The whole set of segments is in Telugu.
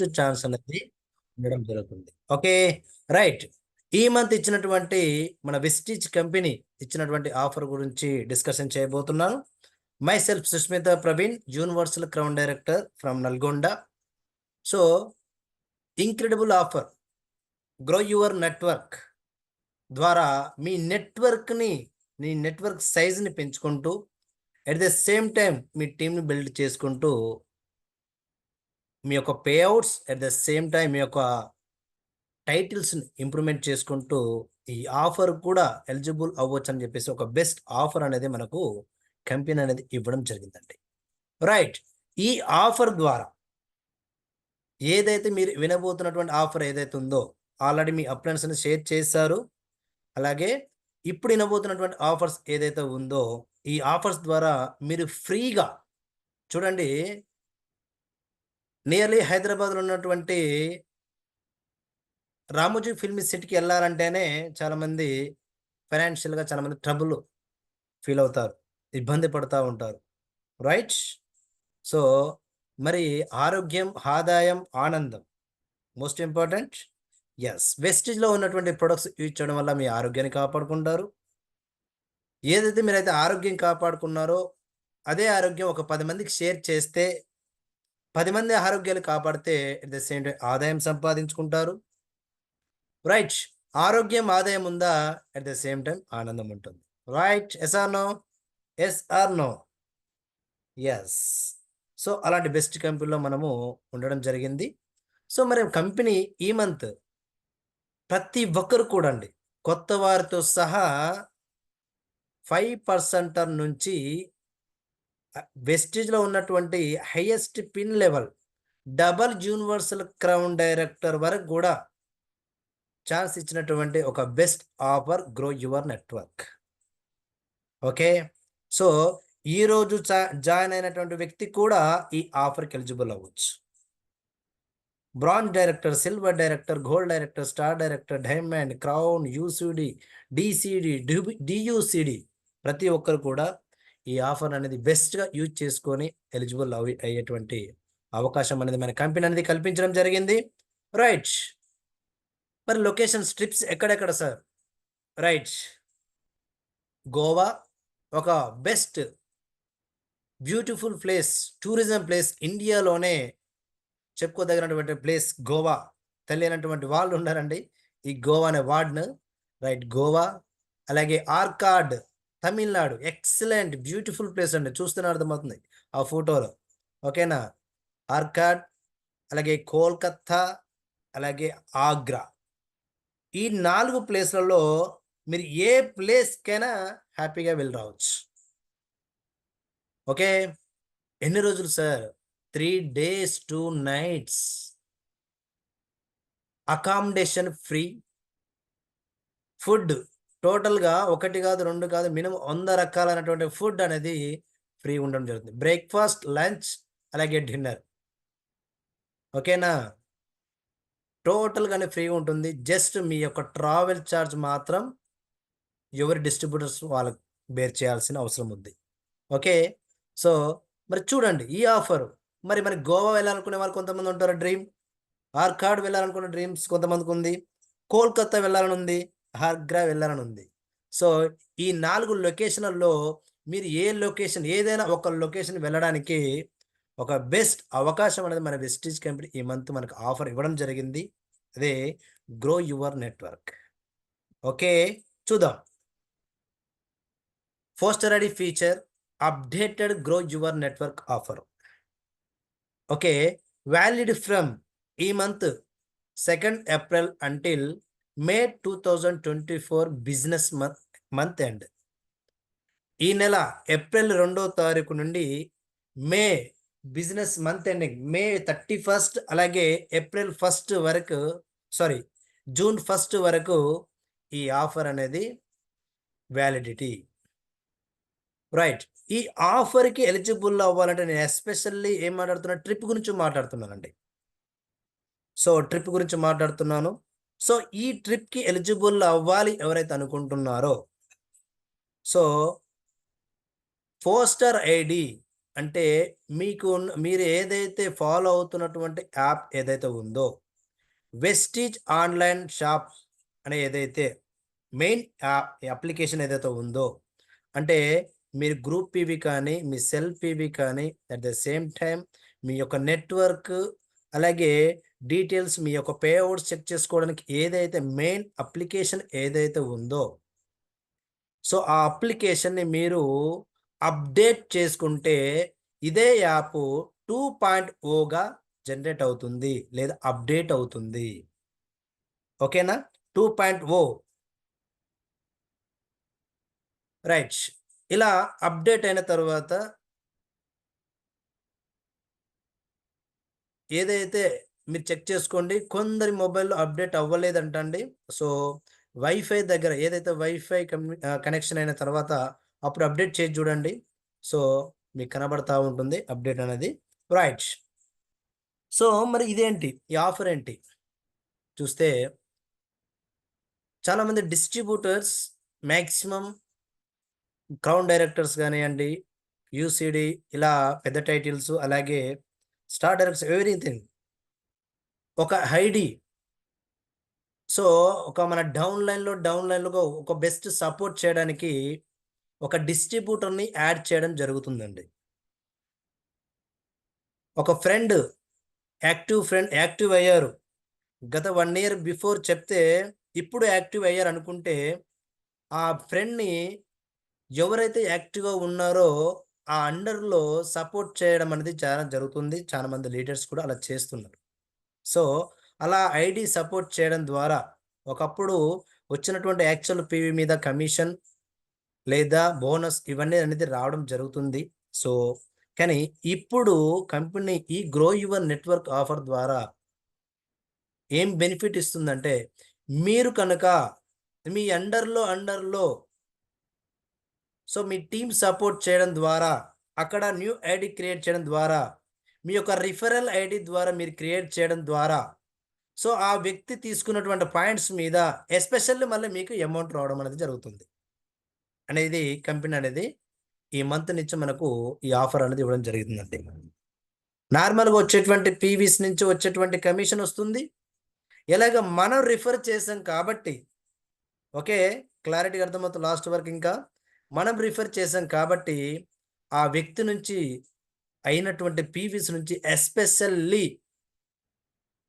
బెస్ట్ ఛాన్స్ అనేది ఉండడం జరుగుతుంది. Okay, right. ఈ మంత్ ఇచ్చినటువంటి మన వెస్టీజ్ కంపెనీ ఇచ్చినటువంటి ఆఫర్ గురించి డిస్కషన్ చేయబోతున్నాను. Myself Sushmita Praveen, universal crown director from Nalgonda. So incredible offer, grow your network ద్వారా మీ నెట్వర్క్ సైజ్ని పెంచుకుంటూ అట్ ద సేమ్ టైం మీ టీంని బిల్డ్ చేసుకుంటూ మీ యొక్క payouts at the same time మీ యొక్క టైటిల్స్ని ఇంప్రూవ్మెంట్ చేసుకుంటూ ఈ ఆఫర్ కూడా ఎలిజిబుల్ అవ్వచ్చు అని చెప్పేసి ఒక బెస్ట్ ఆఫర్ అనేది మనకు కంపెనీ అనేది ఇవ్వడం జరిగిందండి. రైట్. ఈ ఆఫర్ ద్వారా ఏదైతే మీరు వినబోతున్నటువంటి ఆఫర్ ఏదైతే ఉందో ఆల్రెడీ మీ అప్లయన్స్ ని షేర్ చేశారు. అలాగే ఇప్పుడు వినబోతున్నటువంటి ఆఫర్స్ ఏదైతే ఉందో ఈ ఆఫర్స్ ద్వారా మీరు ఫ్రీగా చూడండి, నియర్లీ హైదరాబాద్లో ఉన్నటువంటి రామోజీ ఫిల్మ్ సిటీకి వెళ్ళాలంటేనే చాలామంది ఫైనాన్షియల్గా చాలామంది ట్రబుల్ ఫీల్ అవుతారు, ఇబ్బంది పడుతూ ఉంటారు. రైట్. సో మరి ఆరోగ్యం, ఆదాయం, ఆనందం మోస్ట్ ఇంపార్టెంట్. ఎస్, వెస్టిజ్లో ఉన్నటువంటి ప్రొడక్ట్స్ యూజ్ చేయడం వల్ల మీ ఆరోగ్యాన్ని కాపాడుకుంటారు. ఏదైతే మీరైతే ఆరోగ్యం కాపాడుకున్నారో అదే ఆరోగ్యం ఒక 10 మందికి షేర్ చేస్తే 10 మంది ఆరోగ్యాలు కాపాడితే అట్ ద సేమ్ టైం ఆదాయం సంపాదించుకుంటారు. రైట్. ఆరోగ్యం, ఆదాయం ఉందా, అట్ ద సేమ్ టైం ఆనందం ఉంటుంది. Right. Yes or no? Yes or no? Yes. So అలాంటి బెస్ట్ కంపెనీలో మనము ఉండడం జరిగింది. సో మరి కంపెనీ ఈ మంత్ ప్రతి ఒక్కరు కూడా అండి కొత్త వారితో సహా 5% నుంచి వెస్టిజ్లో ఉన్నటువంటి highest pin level double universal crown director వరకు కూడా ఛాన్స్ ఇచ్చినటువంటి ఒక best offer, grow your network. Okay. So ఈరోజు జాయిన్ అయినటువంటి వ్యక్తి కూడా ఈ ఆఫర్కి ఎలిజిబుల్ అవ్వచ్చు. Bronze director, silver director, gold director, star director, diamond, crown, UCD, DCD, DUCD ప్రతి ఒక్కరు కూడా ఈ ఆఫర్ అనేది బెస్ట్గా యూజ్ చేసుకొని ఎలిజిబుల్ అయ్యేటువంటి అవకాశం అనేది మన కంపెనీ అనేది కల్పించడం జరిగింది. రైట్. మరి లొకేషన్ ట్రిప్స్ ఎక్కడెక్కడ సార్? రైట్. గోవా ఒక best beautiful place, tourism place, ఇండియాలోనే చెప్పుకోదగినటువంటి ప్లేస్ గోవా. తెలియనటువంటి వాళ్ళు ఉన్నారండి ఈ గోవా అనే వార్డ్ను. రైట్. గోవా. అలాగే Arcot, Tamil Nadu. Excellent beautiful place అండి, చూస్తూనే అర్థమవుతుంది ఆ ఫోటోలో. ఓకేనా? ఆర్కాడ్, అలాగే కోల్కత్తా, అలాగే ఆగ్రా. ఈ 4 ప్లేస్లలో మీరు ఏ ప్లేస్కైనా హ్యాపీగా వెళ్ళి రావచ్చు. ఓకే. ఎన్ని రోజులు sir? 3 days 2 nights. Accommodation free. Food టోటల్గా 1 కాదు 2 కాదు మినిమం 100 రకాలైనటువంటి ఫుడ్ అనేది ఫ్రీ ఉండడం జరుగుతుంది. బ్రేక్ఫాస్ట్, లంచ్, అలాగే డిన్నర్. ఓకేనా? టోటల్గానే ఫ్రీ ఉంటుంది. జస్ట్ మీ యొక్క ట్రావెల్ ఛార్జ్ మాత్రం ఎవరి డిస్ట్రిబ్యూటర్స్ వాళ్ళకి బేర్ చేయాల్సిన అవసరం ఉంది. ఓకే. సో మరి చూడండి ఈ ఆఫర్. మరి గోవా వెళ్ళాలనుకునే వాళ్ళు కొంతమంది ఉంటారు, డ్రీమ్. ఆర్కాడ్ వెళ్ళాలనుకున్న డ్రీమ్స్ కొంతమందికి ఉంది. కోల్కత్తా వెళ్ళాలని ఉంది, ఆగ్రా వెళ్ళాలని ఉంది. సో ఈ 4 లొకేషన్లలో మీరు ఏ లొకేషన్, ఏదైనా ఒక లొకేషన్ వెళ్ళడానికి ఒక బెస్ట్ అవకాశం అనేది మన వెస్టీజ్ కంపెనీ ఈ మంత్ మనకు ఆఫర్ ఇవ్వడం జరిగింది. అదే గ్రో యువర్ నెట్వర్క్. ఓకే, చూద్దాం. Poster ID feature, updated grow your network offer. Okay, valid from ఈ month 2nd April until May 2024 business month end. ఈ నెల ఏప్రిల్ 2వ తారీఖు నుండి May business month ending May 31st, అలాగే ఏప్రిల్ 1st వరకు, జూన్ 1st వరకు ఈ ఆఫర్ అనేది వ్యాలిడిటీ. రైట్. ఈ ఆఫర్కి ఎలిజిబుల్ అవ్వాలంటే నేను ఎస్పెషల్లీ ఏం మాట్లాడుతున్నా, ట్రిప్ గురించి మాట్లాడుతున్నానండి. సో ట్రిప్ గురించి మాట్లాడుతున్నాను. సో ఈ ట్రిప్కి ఎలిజిబుల్ అవ్వాలి ఎవరైతే అనుకుంటున్నారో, సో పోస్టర్ ఐడి అంటే మీరు ఏదైతే ఫాలో అవుతున్నటువంటి యాప్ ఏదైతే ఉందో, వెస్టీజ్ ఆన్‌లైన్ షాప్ అనే ఏదైతే మెయిన్ అప్లికేషన్ ఏదైతే ఉందో, అంటే మీరు గ్రూప్ పీవీ కానీ, మీ సెల్ఫ్ పీవీ కానీ, అట్ ద సేమ్ టైమ్ మీ యొక్క నెట్వర్క్, అలాగే డీటెయిల్స్ మీ యొక్క పే ఔట్స్ చెక్ చేసుకోవడానికి ఏదైతే మెయిన్ అప్లికేషన్ ఏదైతే ఉందో, సో, ఆ అప్లికేషన్‌ని మీరు అప్డేట్ చేసుకుంటే ఇదే యాపు 2.0గా జనరేట్ అవుతుంది. లేదా అప్డేట్ అవుతుంది. ఓకేనా? 2.0 రైట్. ఇలా అప్డేట్ అయిన తర్వాత ఏదైతే మీరు చెక్ చేసుకోండి. కొందరి మొబైల్‌లో అప్డేట్ అవ్వలేదంటండి. సో, వైఫై దగ్గర ఏదైతే వైఫై కనెక్షన్ అయిన తర్వాత అప్పుడు అప్డేట్ చేసి చూడండి. సో, మీకు కనబడతా ఉంటుంది అప్డేట్ అనేది. రైట్. సో, మరి ఇదేంటి? ఈ ఆఫర్ ఏంటి? చూస్తే చాలామంది డిస్ట్రిబ్యూటర్స్ మాక్సిమం క్రౌన్ డైరెక్టర్స్ గానియండి, యూసీడీ ఇలా పెద్ద టైటిల్స్ అలాగే స్టార్ డైరెక్టర్స్ ఎవ్రీథింగ్ ఒక ఐడీ. సో, ఒక మన డౌన్ లైన్‌లో ఒక బెస్ట్ సపోర్ట్ చేయడానికి ఒక డిస్ట్రిబ్యూటర్‌ని యాడ్ చేయడం జరుగుతుందండి. ఒక యాక్టివ్ అయ్యారు. గత 1 ఇయర్ బిఫోర్ చెప్తే ఇప్పుడు యాక్టివ్ అయ్యారనుకుంటే, ఆ ఫ్రెండ్‌ని ఎవరైతే యాక్టివ్‌గా ఉన్నారో ఆ అండర్‌లో సపోర్ట్ చేయడం అనేది చాలా జరుగుతుంది. చాలా మంది లీడర్స్ కూడా అలా చేస్తున్నారు. సో, అలా ఐడీ సపోర్ట్ చేయడం ద్వారా ఒకప్పుడు వచ్చినటువంటి యాక్చువల్ పీవీ మీద కమిషన్ లేదా బోనస్ ఇవన్నీ అనేది రావడం జరుగుతుంది. సో, కానీ ఇప్పుడు కంపెనీ ఈ గ్రో యువర్ నెట్వర్క్ ఆఫర్ ద్వారా ఏం బెనిఫిట్ ఇస్తుందంటే, మీరు కనుక మీ అండర్‌లో సో, మీ టీమ్ సపోర్ట్ చేయడం ద్వారా, అక్కడ న్యూ ఐడీ క్రియేట్ చేయడం ద్వారా, మీ యొక్క రిఫరల్ ఐడీ ద్వారా మీరు క్రియేట్ చేయడం ద్వారా, సో, ఆ వ్యక్తి తీసుకున్నటువంటి పాయింట్స్ మీద ఎస్పెషల్లీ మళ్ళీ మీకు అమౌంట్ రావడం అనేది జరుగుతుంది. అనేది కంపెనీ అనేది ఈ మంత్ నుంచి మనకు ఈ ఆఫర్ అనేది ఇవ్వడం జరిగిందండి. నార్మల్‌గా వచ్చేటువంటి పీవీస్ నుంచి వచ్చేటువంటి కమిషన్ వస్తుంది. ఇలాగ మనం రిఫర్ చేసాం కాబట్టి ఓకే. క్లారిటీగా అర్థమవుతుంది లాస్ట్ వరకు ఇంకా. మనం రిఫర్ చేసాం కాబట్టి, ఆ వ్యక్తి నుంచి అయినటువంటి పీవీస్ నుంచి ఎస్పెషల్లీ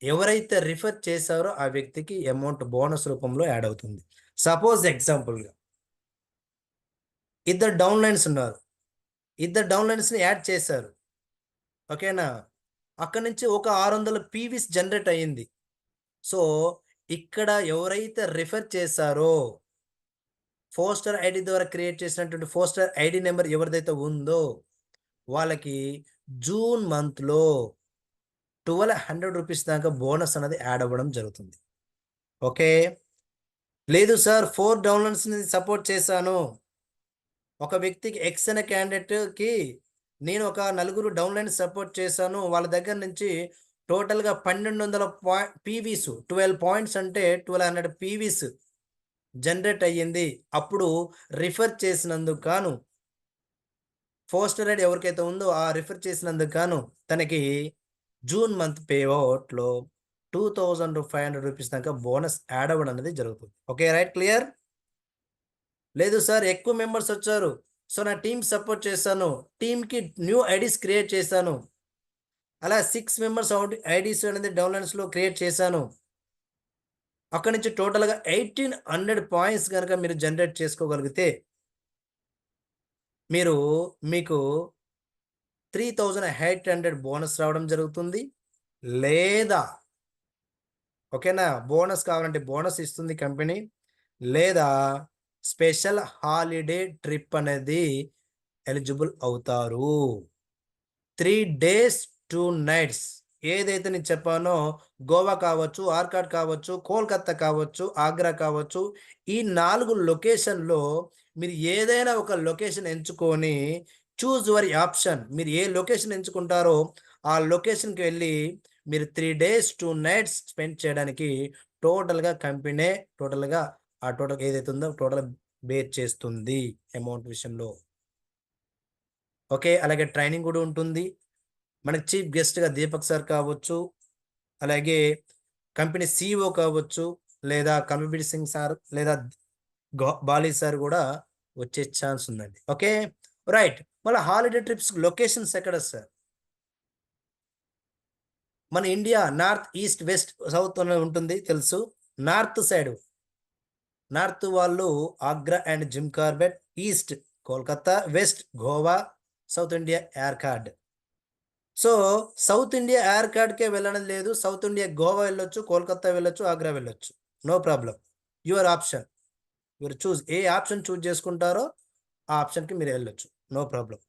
ఎవరైతే రిఫర్ చేశారో ఆ వ్యక్తికి అమౌంట్ బోనస్ రూపంలో యాడ్ అవుతుంది. సపోజ్ ఎగ్జాంపుల్‌గా ఇద్దరు డౌన్‌లైన్స్ ఉన్నారు. ఇద్దరు డౌన్‌లైన్స్‌ని యాడ్ చేశారు. ఓకేనా? అక్కడి నుంచి ఒక 600 పీవీస్ జనరేట్ అయింది. సో, ఇక్కడ ఎవరైతే రిఫర్ చేశారో ఫోస్టర్ ఐడీ ద్వారా క్రియేట్ చేసినటువంటి ఫోస్టర్ ఐడీ నంబర్ ఎవరిదైతే ఉందో, వాళ్ళకి జూన్ మంత్‌లో రూ. 1200 దాకా బోనస్ అనేది యాడ్ అవ్వడం జరుగుతుంది. ఓకే. లేదు సార్ 4 డౌన్‌లోడ్స్‌ని సపోర్ట్ చేశాను. ఒక వ్యక్తికి ఎక్స్ అనే క్యాండిడేట్‌కి నేను ఒక నలుగురు డౌన్‌లైన్ సపోర్ట్ చేశాను. వాళ్ళ దగ్గర నుంచి టోటల్‌గా 1200 పీవీస్ 12 పాయింట్స్ అంటే 1200 పీవీస్ జనరేట్ అయ్యింది. అప్పుడు రిఫర్ చేసినందుకు గాను పోస్టర్ ఐడీ ఎవరికైతే ఉందో ఆ రిఫర్ చేసినందుకు గాను తనకి జూన్ మంత్ పే ఔట్‌లో రూ. 2500 దాకా బోనస్ యాడ్ అవ్వడం అనేది జరుగుతుంది. ఓకే. Right clear? లేదు సార్ ఎక్కువ మెంబర్స్ వచ్చారు. సో, నా టీమ్ సపోర్ట్ చేశాను. టీమ్‌కి న్యూ ఐడీస్ క్రియేట్ చేశాను. అలా 6 మెంబర్స్ ఐడీస్ అనేది డౌన్‌లైన్స్‌లో క్రియేట్ చేశాను. అక్కడి నుంచి టోటల్‌గా 1800 పాయింట్స్ గనక మీరు జనరేట్ చేసుకోగలిగితే మీరు మీకు 3800 బోనస్ రావడం జరుగుతుంది. లేదా ఓకేనా? బోనస్ కావాలంటే బోనస్ ఇస్తుంది కంపెనీ. లేదా స్పెషల్ హాలిడే ట్రిప్ అనేది ఎలిజిబుల్ అవుతారు. 3 డేస్, 2 నైట్స్ ఏదైతే నేను చెప్పానో గోవా కావచ్చు, ఆర్కాట్ కావచ్చు, కోల్‌కత్తా కావచ్చు, ఆగ్రా కావచ్చు. ఈ 4 లొకేషన్‌లో మీరు ఏదైనా ఒక లొకేషన్ ఎంచుకొని చూజ్ యువర్ ఆప్షన్. మీరు ఏ లొకేషన్ ఎంచుకుంటారో ఆ లొకేషన్‌కి వెళ్లి మీరు 3 డేస్, 2 నైట్స్ స్పెండ్ చేయడానికి టోటల్‌గా కంపెనీ టోటల్‌గా ఆ టోటల్ ఏదైతే ఉందో టోటల్ బేర్ చేస్తుంది అమౌంట్ విషయంలో. ఓకే. అలాగే ట్రైనింగ్ కూడా ఉంటుంది. మనకి చీఫ్ గెస్ట్‌గా దీపక్ సార్ కావచ్చు, అలాగే కంపెనీ సీఈఓ కావచ్చు, లేదా కమల్‌బీర్ సింగ్ సార్, లేదా బాలి సార్ గూడా వచ్చే ఛాన్స్ ఉందండి. ఓకే. రైట్. మళ్ళా హాలిడే ట్రిప్స్ లొకేషన్స్ ఎక్కడ సార్? మన India north, east, west, south అని ఉంటుంది తెలుసు. నార్త్ సైడ్, నార్త్ వాళ్ళు Agra and Jim Corbett, east Kolkata, west Goa, south India Yercaud. So, south India యార్కాడ్‌కే వెళ్ళడం లేదు. సౌత్ ఇండియా గోవా వెళ్ళొచ్చు, కోల్కతా వెళ్ళొచ్చు, ఆగ్రా వెళ్ళొచ్చు. No problem. Your option. మీరు ఏ ఆప్షన్ చూజ్ చేసుకుంటారో ఆ ఆప్షన్‌కి మీరు వెళ్ళొచ్చు. No problem.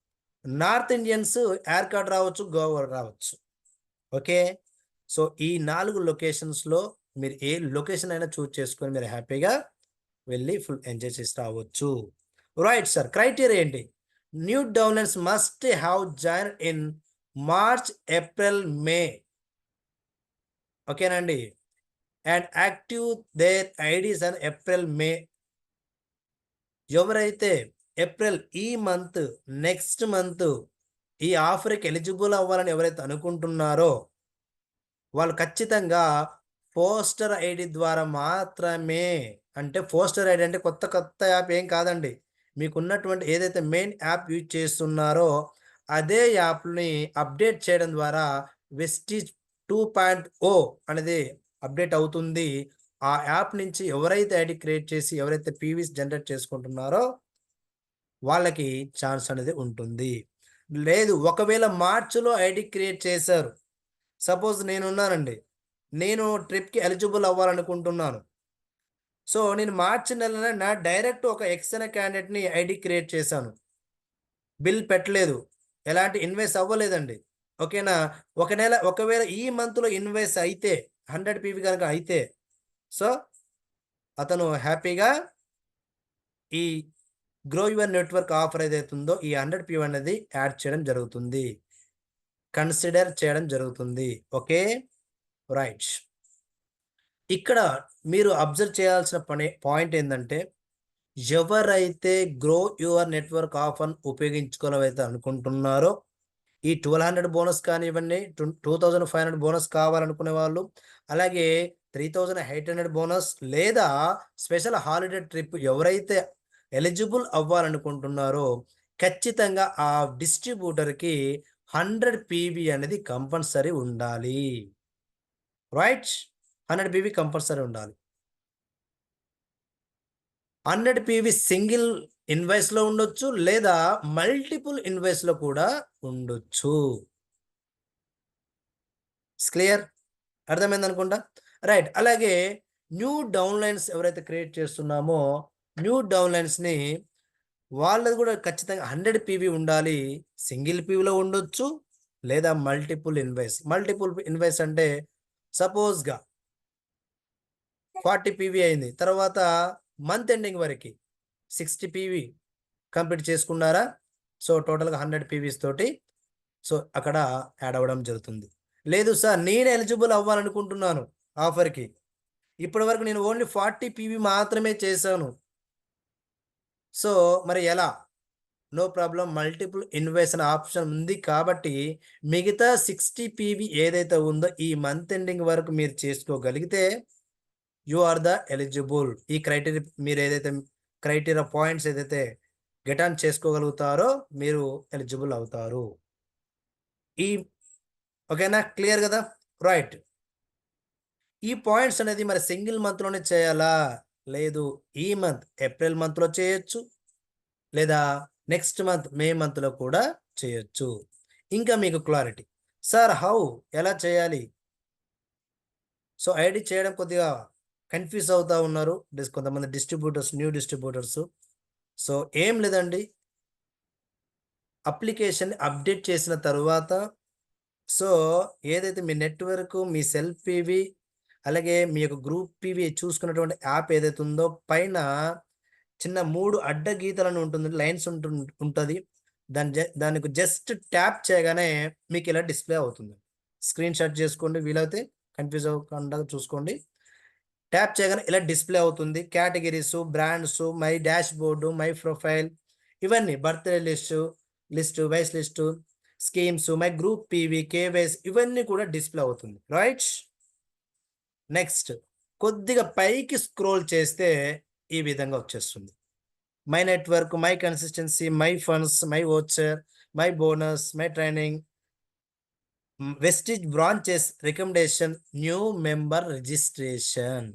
North Indians Yercaud రావచ్చు, గోవా రావచ్చు. ఓకే. సో, ఈ 4 లొకేషన్స్‌లో మీరు ఏ లొకేషన్ అయినా చూజ్ చేసుకొని మీరు హ్యాపీగా వెళ్లి ఫుల్ ఎంజాయ్ చేసి రావచ్చు. Right sir. క్రైటీరియా ఏంటి? New downlines must have joined in March, April, May. ఓకేనండి. And active their IDs on April, May. ఎవరైతే ఏప్రిల్ ఈ మంత్, నెక్స్ట్ మంత్ ఈ ఆఫర్‌కి ఎలిజిబుల్ అవ్వాలని ఎవరైతే అనుకుంటున్నారో వాళ్ళు ఖచ్చితంగా పోస్టర్ ఐడీ ద్వారా మాత్రమే, అంటే పోస్టర్ ఐడీ అంటే కొత్త కొత్త యాప్ ఏం కాదండి. మీకున్నటువంటి ఏదైతే మెయిన్ యాప్ యూజ్ చేస్తున్నారో అదే యాప్‌ని అప్డేట్ చేయడం ద్వారా వెస్టీజ్ 2.0 అనేది అప్డేట్ అవుతుంది. ఆ యాప్ నుంచి ఎవరైతే ఐడీ క్రియేట్ చేసి ఎవరైతే పీవీస్ జనరేట్ చేసుకుంటున్నారో వాళ్ళకి ఛాన్స్ అనేది ఉంటుంది. లేదు, ఒకవేళ మార్చ్‌లో ఐడీ క్రియేట్ చేశారు. సపోజ్ నేనున్నానండి. నేను ట్రిప్‌కి ఎలిజిబుల్ అవ్వాలనుకుంటున్నాను. సో, నేను మార్చి నెలన డైరెక్ట్ ఒక ఎక్స్ అనే క్యాండిడేట్‌ని ఐడీ క్రియేట్ చేశాను. బిల్ పెట్టలేదు. ఎలాంటి ఇన్వాయిస్ అవ్వలేదండి. ఓకేనా? ఒకవేళ ఈ మంత్‌లో ఇన్వాయిస్ అయితే 100 పీవీ గనక అయితే, సో, అతను హ్యాపీగా ఈ గ్రో యువర్ నెట్వర్క్ ఆఫర్ ఏదైతే ఉందో ఈ 100 పీవీ అనేది యాడ్ చేయడం జరుగుతుంది. కన్సిడర్ చేయడం జరుగుతుంది. ఓకే. రైట్. ఇక్కడ మీరు అబ్జర్వ్ చేయాల్సిన పాయింట్ ఏందంటే, ఎవరైతే గ్రో యువర్ నెట్వర్క్ ఆఫర్‌ని ఉపయోగించుకోవాలైతే అనుకుంటున్నారో, ఈ 1200 బోనస్ కానివ్వండి, 2500 బోనస్ కావాలనుకునే వాళ్ళు, అలాగే 3800 బోనస్ లేదా స్పెషల్ హాలిడే ట్రిప్ ఎవరైతే ఎలిజిబుల్ అవ్వాలనుకుంటున్నారో, ఖచ్చితంగా ఆ డిస్ట్రిబ్యూటర్‌కి 100 పీబీ అనేది కంపల్సరీ ఉండాలి. రైట్? 100 పీబీ కంపల్సరీ ఉండాలి. 100 పీవీ సింగిల్ ఇన్వాయిస్‌లో ఉండొచ్చు. లేదా మల్టిపుల్ ఇన్వాయిస్‌లో కూడా ఉండొచ్చు. క్లియర్? అర్థమైందనుకుంటా. రైట్. అలాగే న్యూ డౌన్‌లైన్స్ ఎవరైతే క్రియేట్ చేస్తున్నామో, న్యూ డౌన్‌లైన్స్‌ని వాళ్ళది కూడా ఖచ్చితంగా 100 పీవీ ఉండాలి. సింగిల్ పీవీలో ఉండొచ్చు. లేదా మల్టిపుల్ ఇన్వాయిస్. మల్టిపుల్ ఇన్వాయిస్ అంటే సపోజ్‌గా 40 పీవీ అయింది. తర్వాత మంత్ ఎండింగ్ వరకి 60 పీవీ కంప్లీట్ చేసుకున్నారా? సో, టోటల్‌గా 100 పీవీస్ తోటి సో, అక్కడ యాడ్ అవ్వడం జరుగుతుంది. లేదు సార్, నేను ఎలిజిబుల్ అవ్వాలనుకుంటున్నాను ఆఫర్‌కి. ఇప్పటివరకు నేను ఓన్లీ 40 పీవీ మాత్రమే చేశాను. సో, మరి ఎలా? నో ప్రాబ్లమ్, మల్టిపుల్ ఇన్వాయిస్ అనే ఆప్షన్ ఉంది కాబట్టి, మిగతా 60 పీవీ ఏదైతే ఉందో ఈ మంత్ ఎండింగ్ వరకు మీరు చేసుకోగలిగితే యూ ఆర్ ద ఎలిజిబుల్. ఈ మీరేదైతే క్రైటీరియా పాయింట్స్ ఏదైతే గెట్ ఆన్ చేసుకోగలుగుతారో మీరు ఎలిజిబుల్ అవుతారు. ఈ ఓకేనా? క్లియర్ గదా? రైట్. ఈ పాయింట్స్ అనేది మరి సింగిల్ మంత్‌లోనే చేయాలా? లేదు, ఈ మంత్ ఏప్రిల్ మంత్‌లో చేయొచ్చు. లేదా నెక్స్ట్ మంత్ మే మంత్‌లో కూడా చేయొచ్చు. ఇంకా మీకు క్లారిటీ. Sir how? ఎలా చేయాలి? సో, ఐడీ చేయడం కొద్దిగా కన్‌ఫ్యూజ్ అవుతా ఉన్నారు. కొంతమంది డిస్ట్రిబ్యూటర్స్, న్యూ డిస్ట్రిబ్యూటర్స్. సో, ఏం లేదండి. అప్లికేషన్‌ని అప్డేట్ చేసిన తరువాత సో, ఏదైతే మీ నెట్‌వర్క్, మీ సెల్ఫ్ పీవీ, అలాగే మీ యొక్క గ్రూప్ పీవీ చూసుకున్నటువంటి యాప్ ఏదైతే ఉందో పైన చిన్న 3 అడ్డ గీతలని ఉంటుంది. లైన్స్ ఉంటది. దానికి జస్ట్ ట్యాప్ చేయగానే మీకిలా డిస్‌ప్లే అవుతుంది. స్క్రీన్ షాట్ చేసుకోండి వీలైతే. కన్‌ఫ్యూజ్ అవ్వకుండా చూసుకోండి. ట్యాప్ చేయగానే ఇలా డిస్‌ప్లే అవుతుంది. Categories, brands, my dashboard, my profile, ఇవన్నీ birthday list, list, wise list, schemes, my group PV, KYC ఇవన్నీ కూడా డిస్ప్లే అవుతుంది. రైట్. నెక్స్ట్ కొద్దిగా పైకి స్క్రోల్ చేస్తే ఈ విధంగా వచ్చేస్తుంది. My network, my consistency, my funds, my voucher, my bonus, my training, Vestige branches, recommendation, new member registration.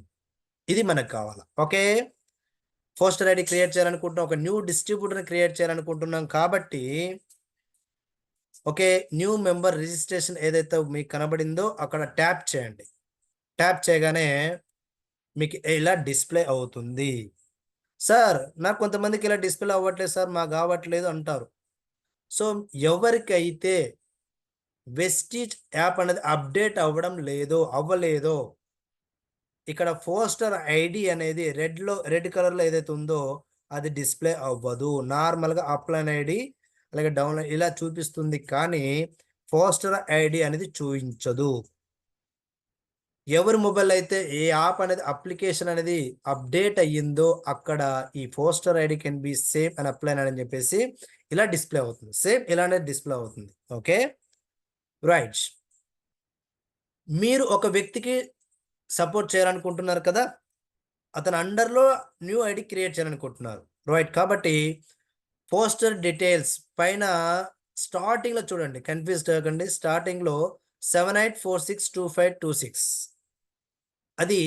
ఇది మనకు కావాలి. ఓకే, పోస్టర్ ఐడి క్రియేట్ చేయాలనుకుంటున్నాం, ఒక న్యూ డిస్ట్రిబ్యూటర్ క్రియేట్ చేయాలనుకుంటున్నాం కాబట్టి ఓకే, న్యూ మెంబర్ రిజిస్ట్రేషన్ ఏదైతే మీకు కనబడిందో అక్కడ ట్యాప్ చేయండి. ట్యాప్ చేయగానే మీకు ఇలా డిస్ప్లే అవుతుంది. సార్ నాకు కొంతమందికి ఇలా డిస్ప్లే అవ్వట్లేదు సార్, మాకు కావట్లేదు అంటారు. సో ఎవరికైతే వెస్టిజ్ యాప్ అనేది అప్డేట్ అవ్వలేదో ఇక్కడ పోస్టర్ ఐడి అనేది రెడ్ కలర్లో ఏదైతే ఉందో అది డిస్ప్లే అవ్వదు. నార్మల్గా అప్లైన్ ఐడి అలాగే డౌన్లోడ్ ఇలా చూపిస్తుంది, కానీ పోస్టర్ ఐడి అనేది చూపించదు. ఎవరి మొబైల్ అయితే ఏ యాప్ అనేది అప్లికేషన్ అనేది అప్డేట్ అయ్యిందో అక్కడ ఈ poster ID can be same and upline అని చెప్పేసి ఇలా డిస్ప్లే అవుతుంది. సేమ్ ఇలానే డిస్ప్లే అవుతుంది. Okay right. మీరు ఒక వ్యక్తికి సపోర్ట్ చేయాలనుకుంటున్నారు కదా, అతని అండర్లో న్యూ ఐడి క్రియేట్ చేయాలనుకుంటున్నారు. రైట్. కాబట్టి పోస్టర్ డీటెయిల్స్ పైన స్టార్టింగ్లో చూడండి, కన్ఫ్యూజ్ అవ్వకండి. స్టార్టింగ్లో 78462526 అది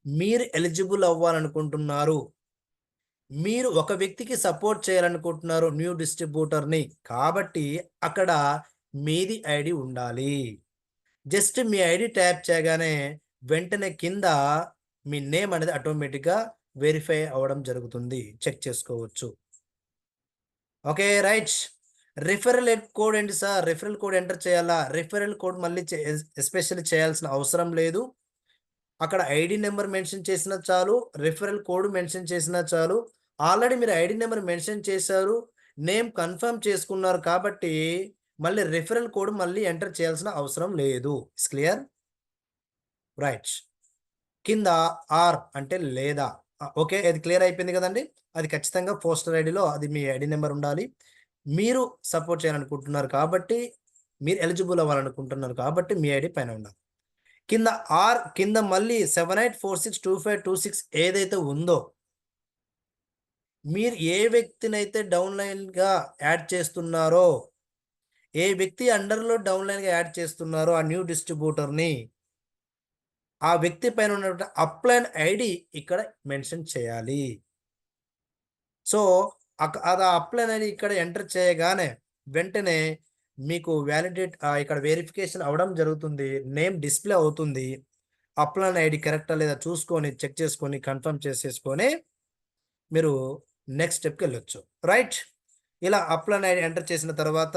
మీరు ఎలిజిబుల్ అవ్వాలనుకుంటున్నారు. మీరు ఒక వ్యక్తికి సపోర్ట్ చేయాలనుకుంటున్నారు న్యూ డిస్ట్రిబ్యూటర్ని, కాబట్టి అక్కడ మీది ఐడి ఉండాలి. జస్ట్ మీ ఐడి ట్యాప్ చేయగానే వెంటనే కింద మీ నేమ్ అనేది ఆటోమేటిక్గా వెరిఫై అవ్వడం జరుగుతుంది. చెక్ చేసుకోవచ్చు. Okay right. రిఫరల్ కోడ్ ఏంటి సార్? రిఫరల్ కోడ్ ఎంటర్ చేయాలా? రిఫరల్ కోడ్ మళ్ళీ ఎస్పెషల్లీ చేయాల్సిన అవసరం లేదు. అక్కడ ఐడి నెంబర్ మెన్షన్ చేసినా చాలు, రిఫరల్ కోడ్ మెన్షన్ చేసినా చాలు. ఆల్రెడీ మీరు ఐడి నెంబర్ మెన్షన్ చేశారు, నేమ్ కన్ఫర్మ్ చేసుకున్నారు కాబట్టి మళ్ళీ రిఫరల్ కోడ్ మళ్ళీ ఎంటర్ చేయాల్సిన అవసరం లేదు. It's clear right. కింద ఆర్ అంటే లేదా. ఓకే, అది క్లియర్ అయిపోయింది కదండి. అది ఖచ్చితంగా పోస్టర్ ఐడిలో అది మీ ఐడి నెంబర్ ఉండాలి. మీరు సపోర్ట్ చేయాలనుకుంటున్నారు కాబట్టి, మీరు ఎలిజిబుల్ అవ్వాలనుకుంటున్నారు కాబట్టి మీ ఐడి పైన ఉండాలి. కింద ఆర్ కింద మళ్ళీ 78462526 ఏదైతే ఉందో, మీరు ఏ వ్యక్తినైతే డౌన్లైన్గా యాడ్ చేస్తున్నారో, ఏ వ్యక్తి అండర్లో డౌన్లైన్గా యాడ్ చేస్తున్నారో ఆ న్యూ డిస్ట్రిబ్యూటర్ని, ఆ వ్యక్తి పైన ఉన్నటువంటి అప్లైన్ ఐడి ఇక్కడ మెన్షన్ చేయాలి. సో అది అప్లైన్ ఐడి ఇక్కడ ఎంటర్ చేయగానే వెంటనే మీకు వ్యాలిడేట్ ఇక్కడ వెరిఫికేషన్ అవ్వడం జరుగుతుంది. నేమ్ డిస్ప్లే అవుతుంది. అప్లైన్ ఐడి కరెక్టా లేదా చూసుకొని చెక్ చేసుకొని కన్ఫర్మ్ చేసేసుకొని మీరు నెక్స్ట్ స్టెప్కి వెళ్ళొచ్చు. రైట్. ఇలా అప్లైన్ ఐడి ఎంటర్ చేసిన తర్వాత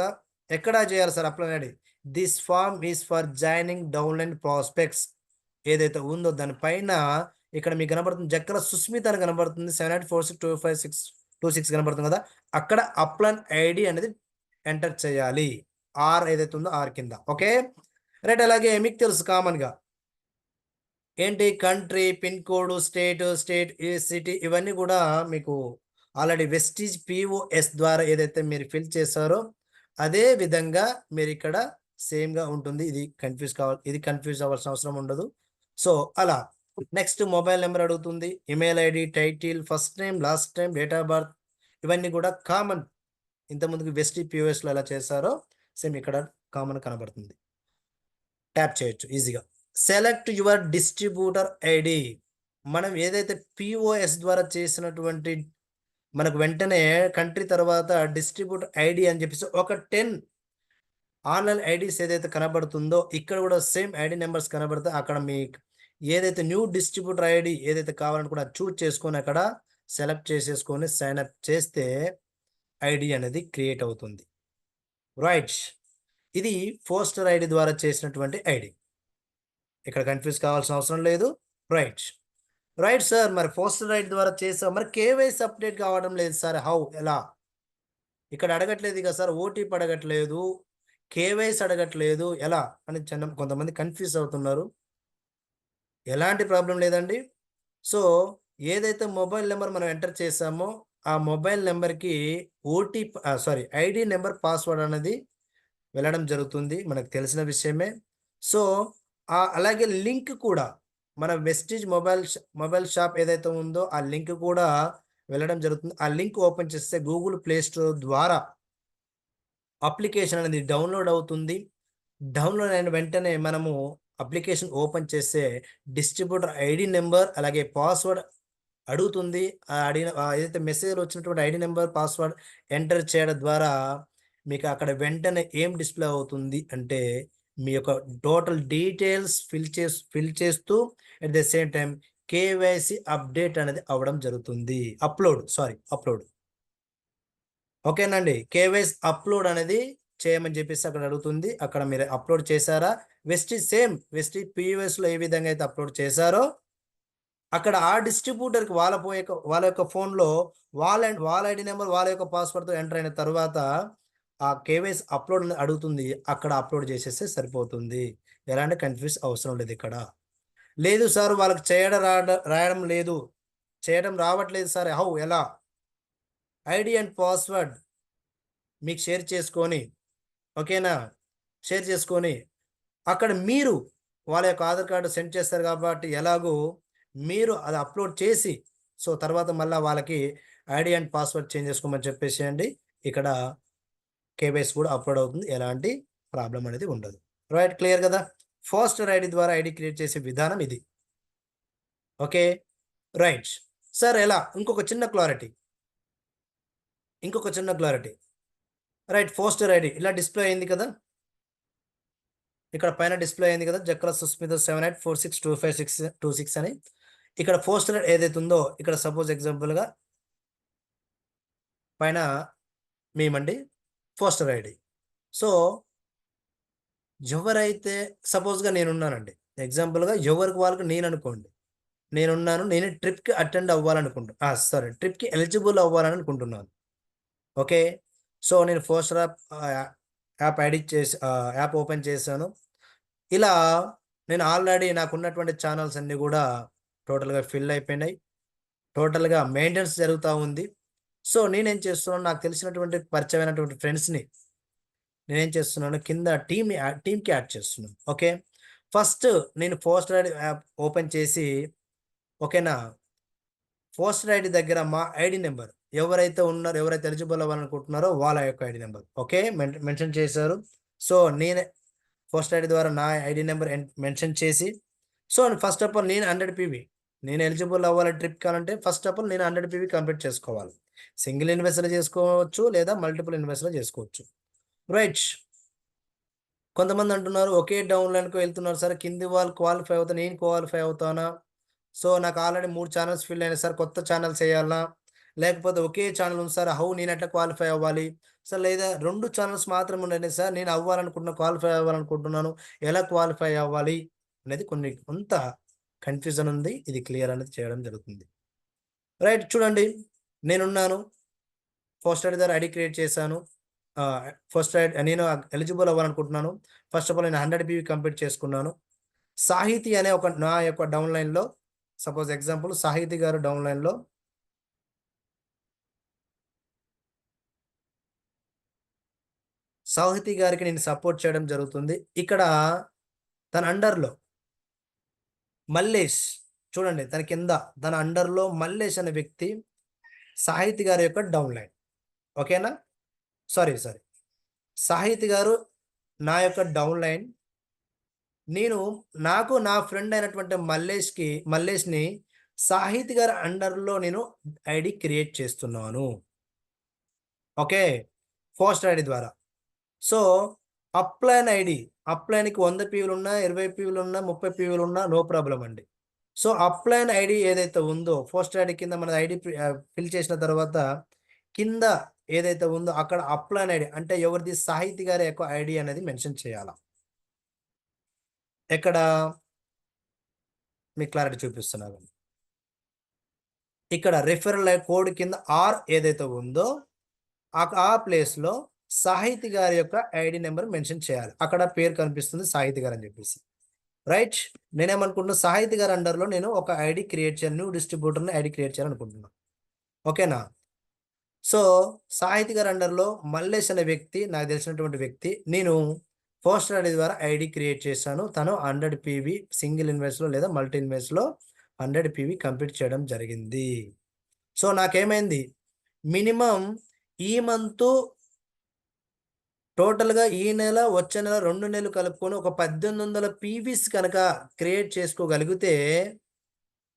ఎక్కడ చేయాలి sir upline ID? This form is for joining downline prospects ఏదైతే ఉందో దానిపైన ఇక్కడ మీకు కనబడుతుంది జక్కల సుస్మిత అని కనబడుతుంది. 78462526 కనబడుతుంది కదా, అక్కడ అప్లైన్ ఐడి అనేది ఎంటర్ చేయాలి. ఆర్ ఏదైతే ఉందో ఆర్ కింద. Okay right. అలాగే మీకు తెలుసు కామన్గా ఏంటి, country, pin code, state city ఇవన్నీ కూడా మీకు ఆల్రెడీ వెస్టిజ్ పిఓఎస్ ద్వారా ఏదైతే మీరు ఫిల్ చేశారో అదే విధంగా మీరు ఇక్కడ సేమ్గా ఉంటుంది. ఇది కన్ఫ్యూజ్ అవ్వాల్సిన అవసరం ఉండదు. సో అలా నెక్స్ట్ మొబైల్ నెంబర్ అడుగుతుంది, email ID, title, first name, last name, date of birth ఇవన్నీ కూడా కామన్. ఇంతకుముందుకు వెస్టిజ్ పిఓఎస్లో ఎలా చేశారో సేమ్ ఇక్కడ కామన్ కనబడుతుంది. ట్యాప్ చేయొచ్చు ఈజీగా. Select your distributor ID. మనం ఏదైతే పిఓఎస్ ద్వారా చేసినటువంటి మనకు వెంటనే కంట్రీ తర్వాత డిస్ట్రిబ్యూటర్ ఐడి అని చెప్పేసి ఒక 10 ఆన్లైన్ ఐడీస్ ఏదైతే కనబడుతుందో ఇక్కడ కూడా సేమ్ ఐడి నెంబర్స్ కనబడితే అక్కడ మీ ఏదైతే న్యూ డిస్ట్రిబ్యూటర్ ఐడి ఏదైతే కావాలనుకున్నా చూజ్ చేసుకొని అక్కడ సెలెక్ట్ చేసేసుకొని సైన్ అప్ చేస్తే ఐడి అనేది క్రియేట్ అవుతుంది. రైట్. ఇది పోస్టర్ ఐడి ద్వారా చేసినటువంటి ఐడి. ఇక్కడ కన్ఫ్యూజ్ కావాల్సిన అవసరం లేదు. రైట్. రైట్ సార్, మరి పోస్టర్ ఐడి ద్వారా చేసాం, మరి కేవైసీ అప్డేట్ కావడం లేదు సార్, హౌ ఎలా? ఇక్కడ అడగట్లేదు కదా సార్, ఓటీపీ అడగట్లేదు, కేవైసీ అడగట్లేదు, ఎలా అని కొంతమంది కన్ఫ్యూజ్ అవుతున్నారు. ఎలాంటి ప్రాబ్లం లేదండి. సో ఏదైతే మొబైల్ నెంబర్ మనం ఎంటర్ చేసామో ఆ మొబైల్ నెంబర్కి ఐడి నెంబర్ పాస్వర్డ్ అనేది వెళ్ళడం జరుగుతుంది, మనకు తెలిసిన విషయమే. సో అలాగే లింక్ కూడా మన వెస్టీజ్ మొబైల్ షాప్ ఏదైతే ఉందో ఆ లింక్ కూడా వెళ్ళడం జరుగుతుంది. ఆ లింక్ ఓపెన్ చేస్తే గూగుల్ ప్లే స్టోర్ ద్వారా అప్లికేషన్ అనేది డౌన్లోడ్ అవుతుంది. డౌన్లోడ్ అయిన వెంటనే మనము అప్లికేషన్ ఓపెన్ చేస్తే డిస్ట్రిబ్యూటర్ ఐడి నెంబర్ అలాగే పాస్వర్డ్ అడుగుతుంది. ఏదైతే మెసేజ్లో వచ్చినటువంటి ఐడి నెంబర్ పాస్వర్డ్ ఎంటర్ చేయడం ద్వారా మీకు అక్కడ వెంటనే ఏం డిస్ప్లే అవుతుంది అంటే మీ యొక్క టోటల్ డీటెయిల్స్ ఫిల్ చేస్తూ at the same time KYC update అనేది అవ్వడం జరుగుతుంది. అప్లోడ్ ఓకేనండి. కేవైసీ అప్లోడ్ అనేది చేయమని చెప్పేసి అక్కడ అడుగుతుంది. అక్కడ మీరు అప్లోడ్ చేశారా? వెస్టీజ్ POSలో ఏ విధంగా అయితే అప్లోడ్ చేశారో అక్కడ ఆ డిస్ట్రిబ్యూటర్కి వాళ్ళ యొక్క ఫోన్లో వాళ్ళ ఐడి నెంబర్ వాళ్ళ యొక్క పాస్వర్డ్తో ఎంటర్ అయిన తర్వాత ఆ కేవైసీ అప్లోడ్ అడుగుతుంది. అక్కడ అప్లోడ్ చేసేస్తే సరిపోతుంది. ఎలాంటి కన్ఫ్యూజ్ అవసరం లేదు ఇక్కడ. లేదు సార్ వాళ్ళకి రాయడం లేదు, చేయడం రావట్లేదు సార్, ఎలా? ఐడి అండ్ పాస్వర్డ్ మీకు షేర్ చేసుకొని, ఓకేనా, షేర్ చేసుకొని అక్కడ మీరు వాళ్ళ యొక్క ఆధార్ కార్డు సెండ్ చేస్తారు కాబట్టి ఎలాగో మీరు అది అప్లోడ్ చేసి సో తర్వాత మళ్ళీ వాళ్ళకి ఐడి అండ్ పాస్వర్డ్ చేంజ్ చేసుకోమని చెప్పేసేయండి. ఇక్కడ కేవైసీ కూడా అప్లోడ్ అవుతుంది, ఎలాంటి ప్రాబ్లం అనేది ఉండదు. రైట్, క్లియర్ కదా? ఫాస్టర్ ఐడి ద్వారా ఐడి క్రియేట్ చేసే విధానం ఇది. Okay, right sir. ఎలా? ఇంకొక చిన్న క్లారిటీ రైట్. ఫాస్టర్ ఐడి ఇలా డిస్ప్లే అయింది కదా, ఇక్కడ పైన డిస్ప్లే అయింది కదా, జక్కల సుస్మిత 78462526 అని. ఇక్కడ ఫాస్టర్ ఏదైతే ఉందో ఇక్కడ సపోజ్ ఎగ్జాంపుల్గా పైన మేమండి ఫాస్టర్ ఐడి. సో ఎవరైతే సపోజ్గా నేనున్నానండి, ఎగ్జాంపుల్గా ఎవరికి వాళ్ళకి నేను అనుకోండి, నేను ట్రిప్కి అటెండ్ అవ్వాలనుకుంటున్నాను, ట్రిప్కి ఎలిజిబుల్ అవ్వాలని అనుకుంటున్నాను. ఓకే, సో నేను ఫాస్టర్ యాప్ ఓపెన్ చేశాను. ఇలా నేను ఆల్రెడీ నాకున్నటువంటి ఛానల్స్ అన్నీ కూడా టోటల్గా ఫిల్ అయిపోయినాయి, టోటల్గా మెయింటెనెన్స్ జరుగుతూ ఉంది. సో నేనేం చేస్తున్నాను, నాకు తెలిసినటువంటి పరిచయమైనటువంటి ఫ్రెండ్స్ని నేనేం చేస్తున్నాను, కింద టీమ్కి యాడ్ చేస్తున్నాను. ఓకే, ఫస్ట్ నేను ఫాస్టర్ ఐడి యాప్ ఓపెన్ చేసి, ఓకేనా, ఫాస్టర్ ఐడి దగ్గర మా ఐడి నెంబర్ ఎవరైతే ఎలిజిబుల్ అవ్వాలనుకుంటున్నారో వాళ్ళ యొక్క ఐడి నెంబర్ ఓకే మెన్షన్ చేశారు. సో నేనే ఫస్ట్ ఐడి ద్వారా నా ఐడి నెంబర్ మెన్షన్ చేసి, సో ఫస్ట్ ఆఫ్ ఆల్ నేను 100 PV నేను ఎలిజిబుల్ అవ్వాలి ట్రిప్ కావాలంటే ఫస్ట్ ఆఫ్ ఆల్ నేను 100 PV కంప్లీట్ చేసుకోవాలి. సింగిల్ ఇన్వెస్టర్ చేసుకోవచ్చు లేదా మల్టిపుల్ ఇన్వెస్టర్ చేసుకోవచ్చు. రైట్, కొంతమంది అంటున్నారు ఒకే డౌన్లైన్కి వెళ్తున్నారు సార్, కింది వాళ్ళు క్వాలిఫై అవుతాను, నేను క్వాలిఫై అవుతానా? సో నాకు ఆల్రెడీ 3 ఛానల్స్ ఫిల్ అయినాయి సార్, కొత్త ఛానల్స్ వేయాలా? లేకపోతే ఒకే ఛానల్ ఉంది సార్, నేను ఎట్లా క్వాలిఫై అవ్వాలి సార్? లేదా 2 ఛానల్స్ మాత్రం ఉన్నాయి సార్, నేను క్వాలిఫై అవ్వాలనుకుంటున్నాను, ఎలా క్వాలిఫై అవ్వాలి అనేది కొంత కన్ఫ్యూజన్ ఉంది. ఇది క్లియర్ అనేది చేయడం జరుగుతుంది. రైట్, చూడండి, నేనున్నాను, ఫస్ట్ ఐడి ద్వారా ఐడి క్రియేట్ చేశాను. నేను ఎలిజిబుల్ అవ్వాలనుకుంటున్నాను. ఫస్ట్ ఆఫ్ ఆల్ నేను 100 PV కంప్లీట్ చేసుకున్నాను. సాహితీ అనే నా యొక్క డౌన్లైన్లో సపోజ్ ఎగ్జాంపుల్ సాహితీ గారు డౌన్లైన్లో సాహితీ గారికి నేను సపోర్ట్ చేయడం జరుగుతుంది. ఇక్కడ తన అండర్లో మల్లేష్, చూడండి తన కింద తన అండర్లో మల్లేష్ అనే వ్యక్తి సాహితీ గారి యొక్క డౌన్లైన్. ఓకేనా, సారీ సాహితీ గారు నా యొక్క డౌన్లైన్. నాకు నా ఫ్రెండ్ అయినటువంటి మల్లేష్ని సాహితీ గారి అండర్లో నేను ఐడి క్రియేట్ చేస్తున్నాను. ఓకే, ఫాస్టర్ ఐడి ద్వారా. సో అప్లైన్కి 100 PVలు ఉన్నా, 20 PVలు ఉన్నా, 30 PVలు ఉన్నా నో ప్రాబ్లం అండి. సో అప్లైన్ ఐడి ఏదైతే ఉందో ఫస్ట్ ఐడి కింద మన ఐడి ఫిల్ చేసిన తర్వాత కింద ఏదైతే ఉందో అక్కడ అప్లైన్ ఐడి అంటే ఎవరిది, సాహితీ గారి యొక్క ఐడి అనేది మెన్షన్ చేయాలా. ఎక్కడ మీకు క్లారిటీ చూపిస్తున్నాను. ఇక్కడ రిఫరల్ కోడ్ కింద ఏదైతే ఉందో ఆ ప్లేస్లో సాహితీ గారి యొక్క ఐడి నెంబర్ మెన్షన్ చేయాలి. అక్కడ పేరు కనిపిస్తుంది సాహితీ గారు అని చెప్పేసి. రైట్, నేనేమనుకుంటున్నా సాహితీ గారి అండర్లో నేను ఒక ఐడి క్రియేట్ చేయాలి, న్యూ డిస్ట్రిబ్యూటర్ని ఐడి క్రియేట్ చేయాలనుకుంటున్నాను. ఓకేనా, సో సాహితీ గారి అండర్లో మల్లేష్ అనే వ్యక్తి, నాకు తెలిసినటువంటి వ్యక్తి, నేను పోస్టర్ ఐడి ద్వారా ఐడి క్రియేట్ చేశాను. తను 100 పీవీ సింగిల్ ఇన్వెస్ట్లో లేదా మల్టీ ఇన్వెస్ట్లో 100 పీవీ కంప్లీట్ చేయడం జరిగింది. సో నాకేమైంది, మినిమం ఈ మంత్ టోటల్గా ఈ నెల వచ్చే నెల 2 నెలలు కలుపుకొని ఒక 1800 పీవీస్ కనుక క్రియేట్ చేసుకోగలిగితే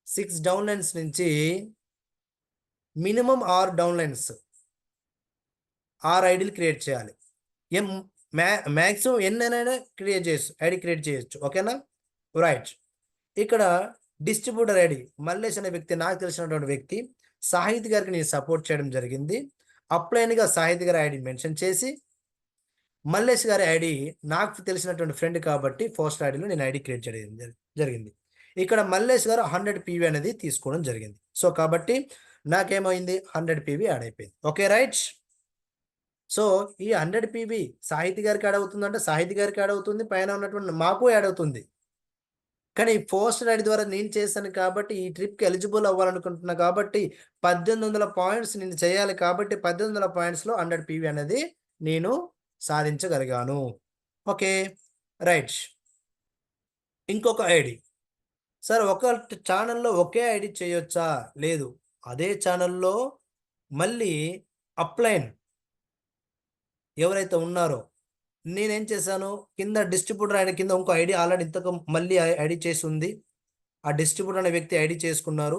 6 డౌన్లైన్స్ నుంచి మినిమం 6 డౌన్లైన్స్ 6 ఐడీలు క్రియేట్ చేయాలి. ఎం మ్యాక్సిమం ఎన్నైనా క్రియేట్ చేయొచ్చు, ఐడి క్రియేట్ చేయొచ్చు. ఓకేనా, రైట్. ఇక్కడ డిస్ట్రిబ్యూటర్ ఐడి మల్లేష్ అనే వ్యక్తి, నాకు తెలిసినటువంటి వ్యక్తి, సాహితీ గారికి నేను సపోర్ట్ చేయడం జరిగింది. అప్లైన్గా సాహితీ గారి ఐడి మెన్షన్ చేసి, మల్లేష్ గారి ఐడి నాకు తెలిసినటువంటి ఫ్రెండ్ కాబట్టి పోస్ట్ ఐడిలో నేను ఐడి క్రియేట్ చేయడం జరిగింది. ఇక్కడ మల్లేష్ గారు 100 పీవీ అనేది తీసుకోవడం జరిగింది. సో కాబట్టి నాకేమైంది, 100 పీవీ యాడ్ అయిపోయింది. Okay, right. సో ఈ 100 పీవీ సాహితీ గారికి యాడ్ అవుతుందంటే సాహితీ గారికి యాడ్ అవుతుంది, పైన ఉన్నటువంటి మాకు యాడ్ అవుతుంది. కానీ పోస్ట్ ఐడి ద్వారా నేను చేశాను కాబట్టి, ఈ ట్రిప్కి ఎలిజిబుల్ అవ్వాలనుకుంటున్నా కాబట్టి 1800 పాయింట్స్ నేను చేయాలి కాబట్టి 1800 పాయింట్స్లో 100 పీవీ అనేది నేను సాధించగలిగాను. Okay, right. ఇంకొక ఐడి, సార్ ఒక ఛానల్లో ఒకే ఐడి చేయొచ్చా? లేదు, అదే ఛానల్లో మళ్ళీ అప్లైన్ ఎవరైతే ఉన్నారో, నేనేం చేశాను, కింద డిస్ట్రిబ్యూటర్ ఐడి కింద ఇంకో ఐడి ఆల్రెడీ ఇంతకు మళ్ళీ ఐడి చేసి ఉంది. ఆ డిస్ట్రిబ్యూటర్ అనే వ్యక్తి ఐడి చేసుకున్నారు.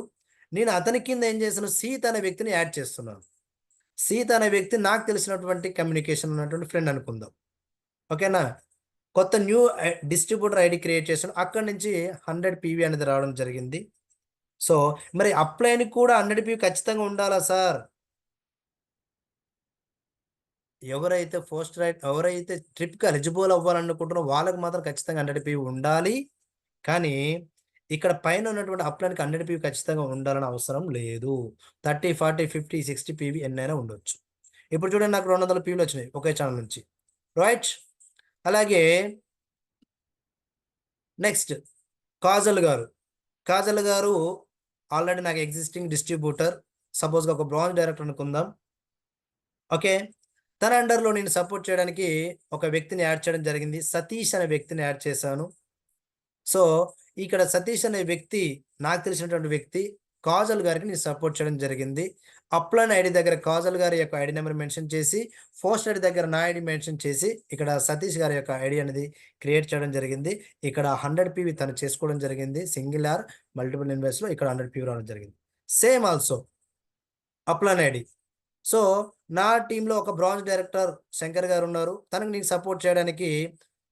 నేను అతని కింద ఏం చేశాను, సీత అనే వ్యక్తిని యాడ్ చేస్తున్నాను. సీత అనే వ్యక్తి నాకు తెలిసినటువంటి కమ్యూనికేషన్ ఉన్నటువంటి ఫ్రెండ్ అనుకుందాం. ఓకేనా, కొత్త న్యూ డిస్ట్రిబ్యూటర్ ఐడి క్రియేట్ చేశాను. అక్కడి నుంచి 100 పీవీ అనేది రావడం జరిగింది. సో మరి అప్లైన్ కూడా 100 పీవీ ఖచ్చితంగా ఉండాలా సార్? ఎవరైతే ఎవరైతే ట్రిప్కి ఎలిజిబుల్ అవ్వాలనుకుంటున్నారో వాళ్ళకి మాత్రం ఖచ్చితంగా 100 పీవీ ఉండాలి. కానీ ఇక్కడ పైన ఉన్నటువంటి అప్లైన్కి 100 పీవీ ఖచ్చితంగా ఉండాలని అవసరం లేదు. 30, 40, 50, 60 పీవీ ఎన్నైనా ఉండొచ్చు. ఇప్పుడు చూడండి, నాకు 200 పీవీలు వచ్చినాయి ఒకే ఛానల్ నుంచి, రైట్. అలాగే నెక్స్ట్ కాజల్ గారు ఆల్రెడీ నాకు ఎగ్జిస్టింగ్ డిస్ట్రిబ్యూటర్, సపోజ్గా ఒక బ్రాంజ్ డైరెక్టర్ అనుకుందాం. ఓకే, తన అండర్లో నేను సపోర్ట్ చేయడానికి ఒక వ్యక్తిని యాడ్ చేయడం జరిగింది. సతీష్ అనే వ్యక్తిని యాడ్ చేశాను. సో ఇక్కడ సతీష్ అనే వ్యక్తి నాకు తెలిసినటువంటి వ్యక్తి, కాజల్ గారికి నేను సపోర్ట్ చేయడం జరిగింది. అప్లైన్ ఐడి దగ్గర కాజల్ గారి యొక్క ఐడి నెంబర్ మెన్షన్ చేసి, పోస్ట్ ఐడి దగ్గర నా ఐడి మెన్షన్ చేసి, ఇక్కడ సతీష్ గారి యొక్క ఐడి అనేది క్రియేట్ చేయడం జరిగింది. ఇక్కడ 100 పీవీ తను చేసుకోవడం జరిగింది. సింగిల్ ఆర్ మల్టిపుల్ ఇన్వెస్ట్లో ఇక్కడ 100 పీవీ రావడం జరిగింది. Same also upline ID. So నా టీంలో ఒక బ్రాంజ్ డైరెక్టర్ శంకర్ గారు ఉన్నారు. తనకు నేను సపోర్ట్ చేయడానికి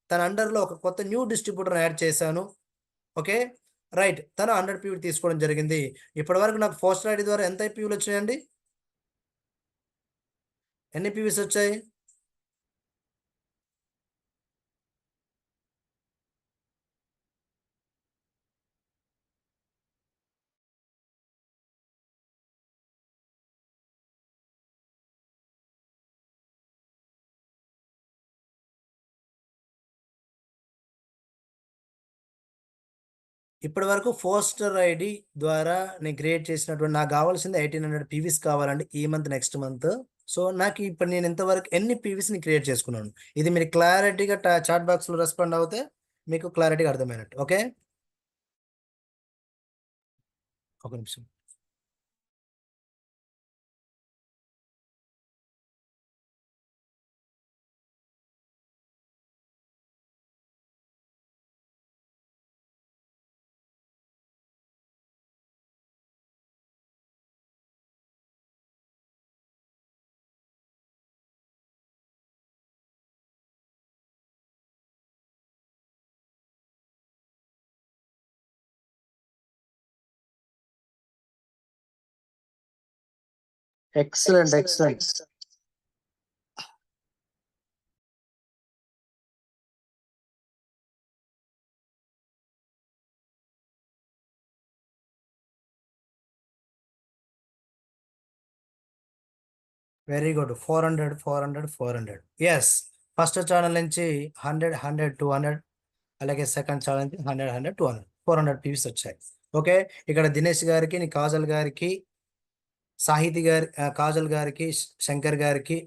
తన అండర్లో ఒక కొత్త న్యూ డిస్ట్రిబ్యూటర్ యాడ్ చేశాను. Okay, right. తను 100 పీవీ తీసుకోవడం జరిగింది. ఇప్పటి వరకు నాకు పోస్టర్ ఐడి ద్వారా ఎంత పీవీలు వచ్చాయండి? ఎన్ని పీవీస్ వచ్చాయి? ఇప్పటి వరకు పోస్టర్ ఐడి ద్వారా నేను క్రియేట్ చేసినటువంటి నాకు కావాల్సింది 1800 పీవీస్ కావాలండి ఈ మంత్, నెక్స్ట్ మంత్. సో నాకు ఇప్పుడు నేను ఎంతవరకు ఎన్ని పీవీస్ని క్రియేట్ చేసుకున్నాను, ఇది మీరు క్లారిటీగా చాట్ బాక్స్లో రెస్పాండ్ అవుతే మీకు క్లారిటీగా అర్థమైనట్టు. ఓకే, ఒక నిమిషం. Excellent, excellent. Very good. 400, 400, 400. Yes, first channel నుంచి 100, 100, 200, అలాగే సెకండ్ ఛానల్ నుంచి 100, 100, 200, 400 పీవీస్ వచ్చాయి. ఓకే, ఇక్కడ దినేష్ గారికి, కాజల్ గారికి, సాహితి గారి కాజల్ గారికి, శంకర్ గారికి,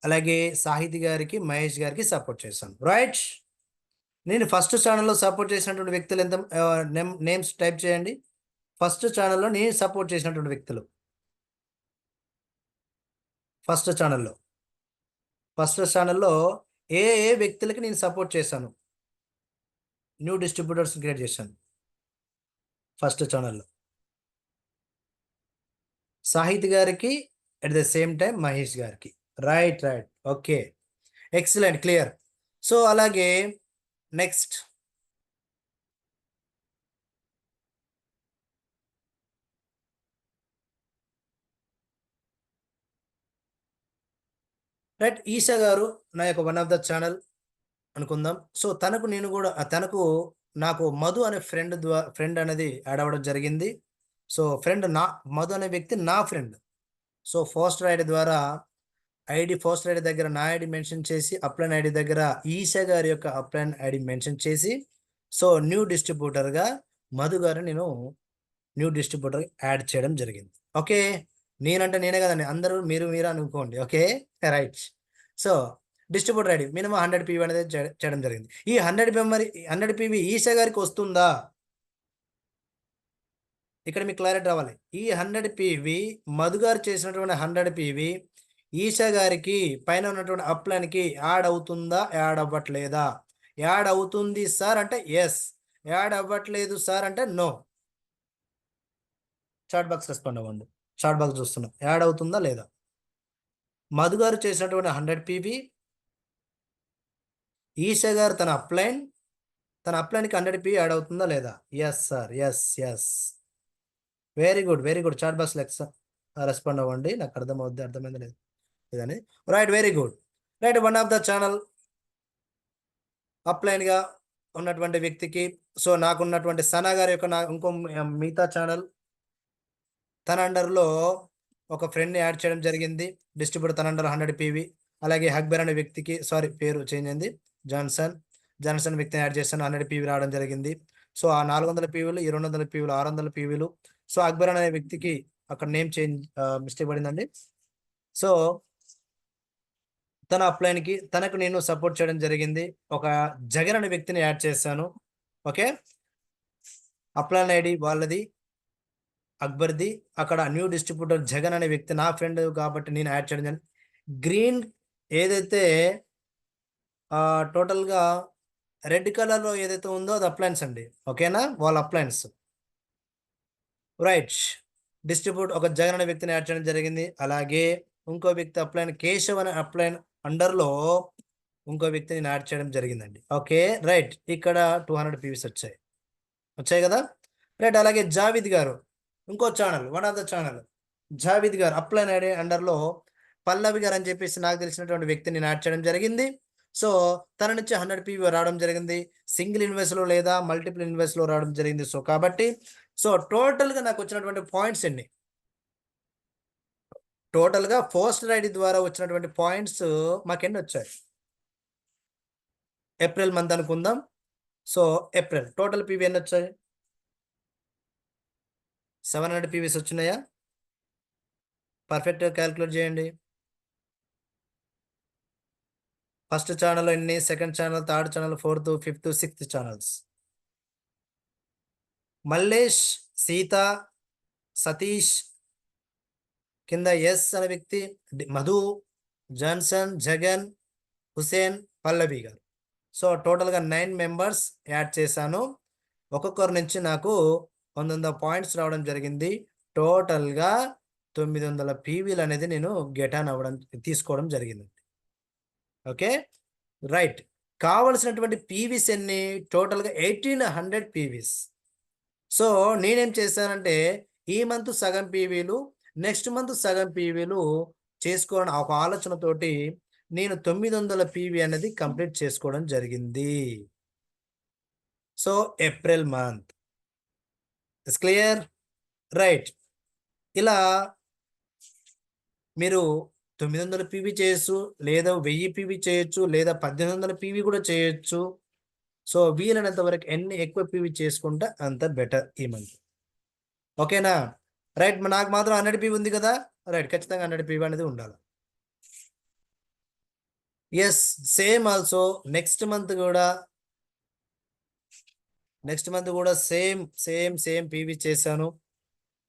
అలాగే సాహితి గారికి, మహేష్ గారికి సపోర్ట్ చేశాను. రైట్. నేను ఫస్ట్ ఛానల్లో సపోర్ట్ చేసినటువంటి వ్యక్తులు ఎంత నేమ్స్ టైప్ చేయండి. ఫస్ట్ ఛానల్లో నేను సపోర్ట్ చేసినటువంటి వ్యక్తులు ఫస్ట్ ఛానల్లో ఏ ఏ వ్యక్తులకి నేను సపోర్ట్ చేశాను, న్యూ డిస్ట్రిబ్యూటర్స్ క్రియేట్ చేశాను. ఫస్ట్ ఛానల్లో సాహిత్ గారికి, at the same time Mahesh గారికి. Right. Okay, excellent, clear. So అలాగే నెక్స్ట్ రైట్. ఈషా గారు నా యొక్క వన్ ఆఫ్ ద ఛానల్ అనుకుందాం. సో నాకు మధు అనే ఫ్రెండ్ అనేది యాడ్ అవ్వడం జరిగింది. సో మధు అనే వ్యక్తి నా ఫ్రెండ్. సో పోస్టర్ ఐడి ద్వారా పోస్టర్ ఐడి దగ్గర నా ఐడి మెన్షన్ చేసి, అప్లైన్ ఐడి దగ్గర ఈషా గారి యొక్క అప్లైన్ ఐడి మెన్షన్ చేసి, సో న్యూ డిస్ట్రిబ్యూటర్గా మధు గారిని నేను న్యూ డిస్ట్రిబ్యూటర్ యాడ్ చేయడం జరిగింది. ఓకే, నేనంటే నేనే కదండి, అందరూ మీరు అనుకోండి. Okay, right. So distributor ID minimum 100 PV అనేది చేయడం జరిగింది. ఈ 100 PV ఈషా గారికి వస్తుందా? ఇక్కడ మీకు క్లారిటీ రావాలి. ఈ 100 PV మధు గారు చేసినటువంటి 100 PV ఈషా గారికి పైన ఉన్నటువంటి అప్లైన్కి యాడ్ అవుతుందా, యాడ్ అవ్వట్లేదా? యాడ్ అవుతుంది సార్ అంటే ఎస్, యాడ్ అవ్వట్లేదు సార్ అంటే నో. చాట్ బాక్స్ రెస్పాండ్ అవ్వండి. చాట్ బాక్స్ చూస్తున్నాం, యాడ్ అవుతుందా లేదా? మధు గారు చేసినటువంటి 100 PV ఈషా గారు తన అప్లైన్కి 100 PV యాడ్ అవుతుందా లేదా? Yes sir, yes. Very good. Chat box respond అవ్వండి. నాకు అర్థమైంది లేదు ఇదని. Right, very good. Right, one of the channel అప్లైన్గా ఉన్నటువంటి వ్యక్తికి, సో నాకున్నటువంటి సనా గారి యొక్క ఇంకో మిగతా ఛానల్ తన అండర్లో ఒక ఫ్రెండ్ని యాడ్ చేయడం జరిగింది. డిస్ట్రిబ్యూటర్ తన అండర్ 100 PV. అలాగే అక్బర్ అనే వ్యక్తికి, సారీ పేరు చేంజ్ అయింది, జాన్సన్ వ్యక్తిని యాడ్ చేస్తాను, 100 PV రావడం జరిగింది. సో ఆ 400 PVలు, ఈ 200 PVలు, 600 PVలు. సో అక్బర్ అనే వ్యక్తికి అక్కడ నేమ్ చేంజ్ మిస్టేక్ పడిందండి. సో తన అప్లైన్కి తనకు నేను సపోర్ట్ చేయడం జరిగింది. ఒక జగన్ అనే వ్యక్తిని యాడ్ చేశాను. ఓకే, అప్లైన్ ఐడి వాళ్ళది, అక్బర్ది. అక్కడ న్యూ డిస్ట్రిబ్యూటర్ జగన్ అనే వ్యక్తి నా ఫ్రెండ్ కాబట్టి నేను యాడ్ చేయడం జరిగింది. గ్రీన్ ఏదైతే టోటల్గా రెడ్ కలర్లో ఏదైతే ఉందో అది అప్లైన్స్ అండి. ఓకేనా, వాళ్ళ అప్లైన్స్. రైట్, డిస్ట్రిబ్యూట్ ఒక జగన్ అనే వ్యక్తిని యాడ్ చేయడం జరిగింది. అలాగే ఇంకో వ్యక్తి అప్లైన్ కేశవ్ అనే అప్లైన్ అండర్లో ఇంకో వ్యక్తిని యాడ్ చేయడం జరిగిందండి. Okay, right. ఇక్కడ 200 PVs వచ్చాయి కదా. రైట్, అలాగే జావిద్ గారు ఇంకో channel, one of the channel Javid గారు అప్లైన్ ఐడి అండర్లో పల్లవి గారు అని చెప్పేసి నాకు తెలిసినటువంటి వ్యక్తిని యాడ్ చేయడం జరిగింది. సో తన నుంచి 100 PV రావడం జరిగింది. సింగిల్ ఇన్వెస్ట్లో లేదా మల్టిపుల్ ఇన్వెస్ట్లో రావడం జరిగింది. సో కాబట్టి టోటల్గా నాకు వచ్చినటువంటి పాయింట్స్ ఎన్ని? టోటల్గా పోస్టర్ ఐడి ద్వారా వచ్చినటువంటి పాయింట్స్ మాకు ఎన్ని వచ్చాయి? ఏప్రిల్ మంత్ అనుకుందాం. సో ఏప్రిల్ టోటల్ PV ఎన్ని వచ్చాయి? 700 PVs వచ్చినాయా? పర్ఫెక్ట్గా క్యాలిక్యులేట్ చేయండి. ఫస్ట్ ఛానల్ ఎన్ని, second channel, third channel, fourth, fifth, sixth channels. Mallesh, Sita, Satish, కింద ఎస్ అనే వ్యక్తి, మధు, జాన్సన్, జగన్, హుసేన్, పల్లవి గారు. సో టోటల్గా 9 మెంబర్స్ యాడ్ చేశాను. ఒక్కొక్కరి నుంచి నాకు 100 పాయింట్స్ రావడం జరిగింది. టోటల్గా 900 PVలు అనేది నేను తీసుకోవడం జరిగింది. Okay, right. కావలసినటువంటి PVs ఎన్ని? టోటల్గా 1800 PVs. సో నేనేం చేశానంటే ఈ మంత్ సగం PVలు, నెక్స్ట్ మంత్ సగం PVలు చేసుకోవాలని ఒక ఆలోచనతోటి నేను 900 PV అనేది కంప్లీట్ చేసుకోవడం జరిగింది. So April month is clear, right. ఇలా మీరు 900 PV చేయొచ్చు, లేదా 1000 PV చేయొచ్చు, లేదా 1800 PV కూడా చేయొచ్చు. సో వీలైనంత వరకు ఎన్ని ఎక్కువ PV చేసుకుంటే అంత బెటర్ ఈ మంత్. ఓకేనా. రైట్. నాకు మాత్రం 100 పీవీ ఉంది కదా! రైట్. ఖచ్చితంగా 100 పీవీ అనేది ఉండాలి. Yes. Same also next month గూడా సేమ్ పీవీ చేశాను.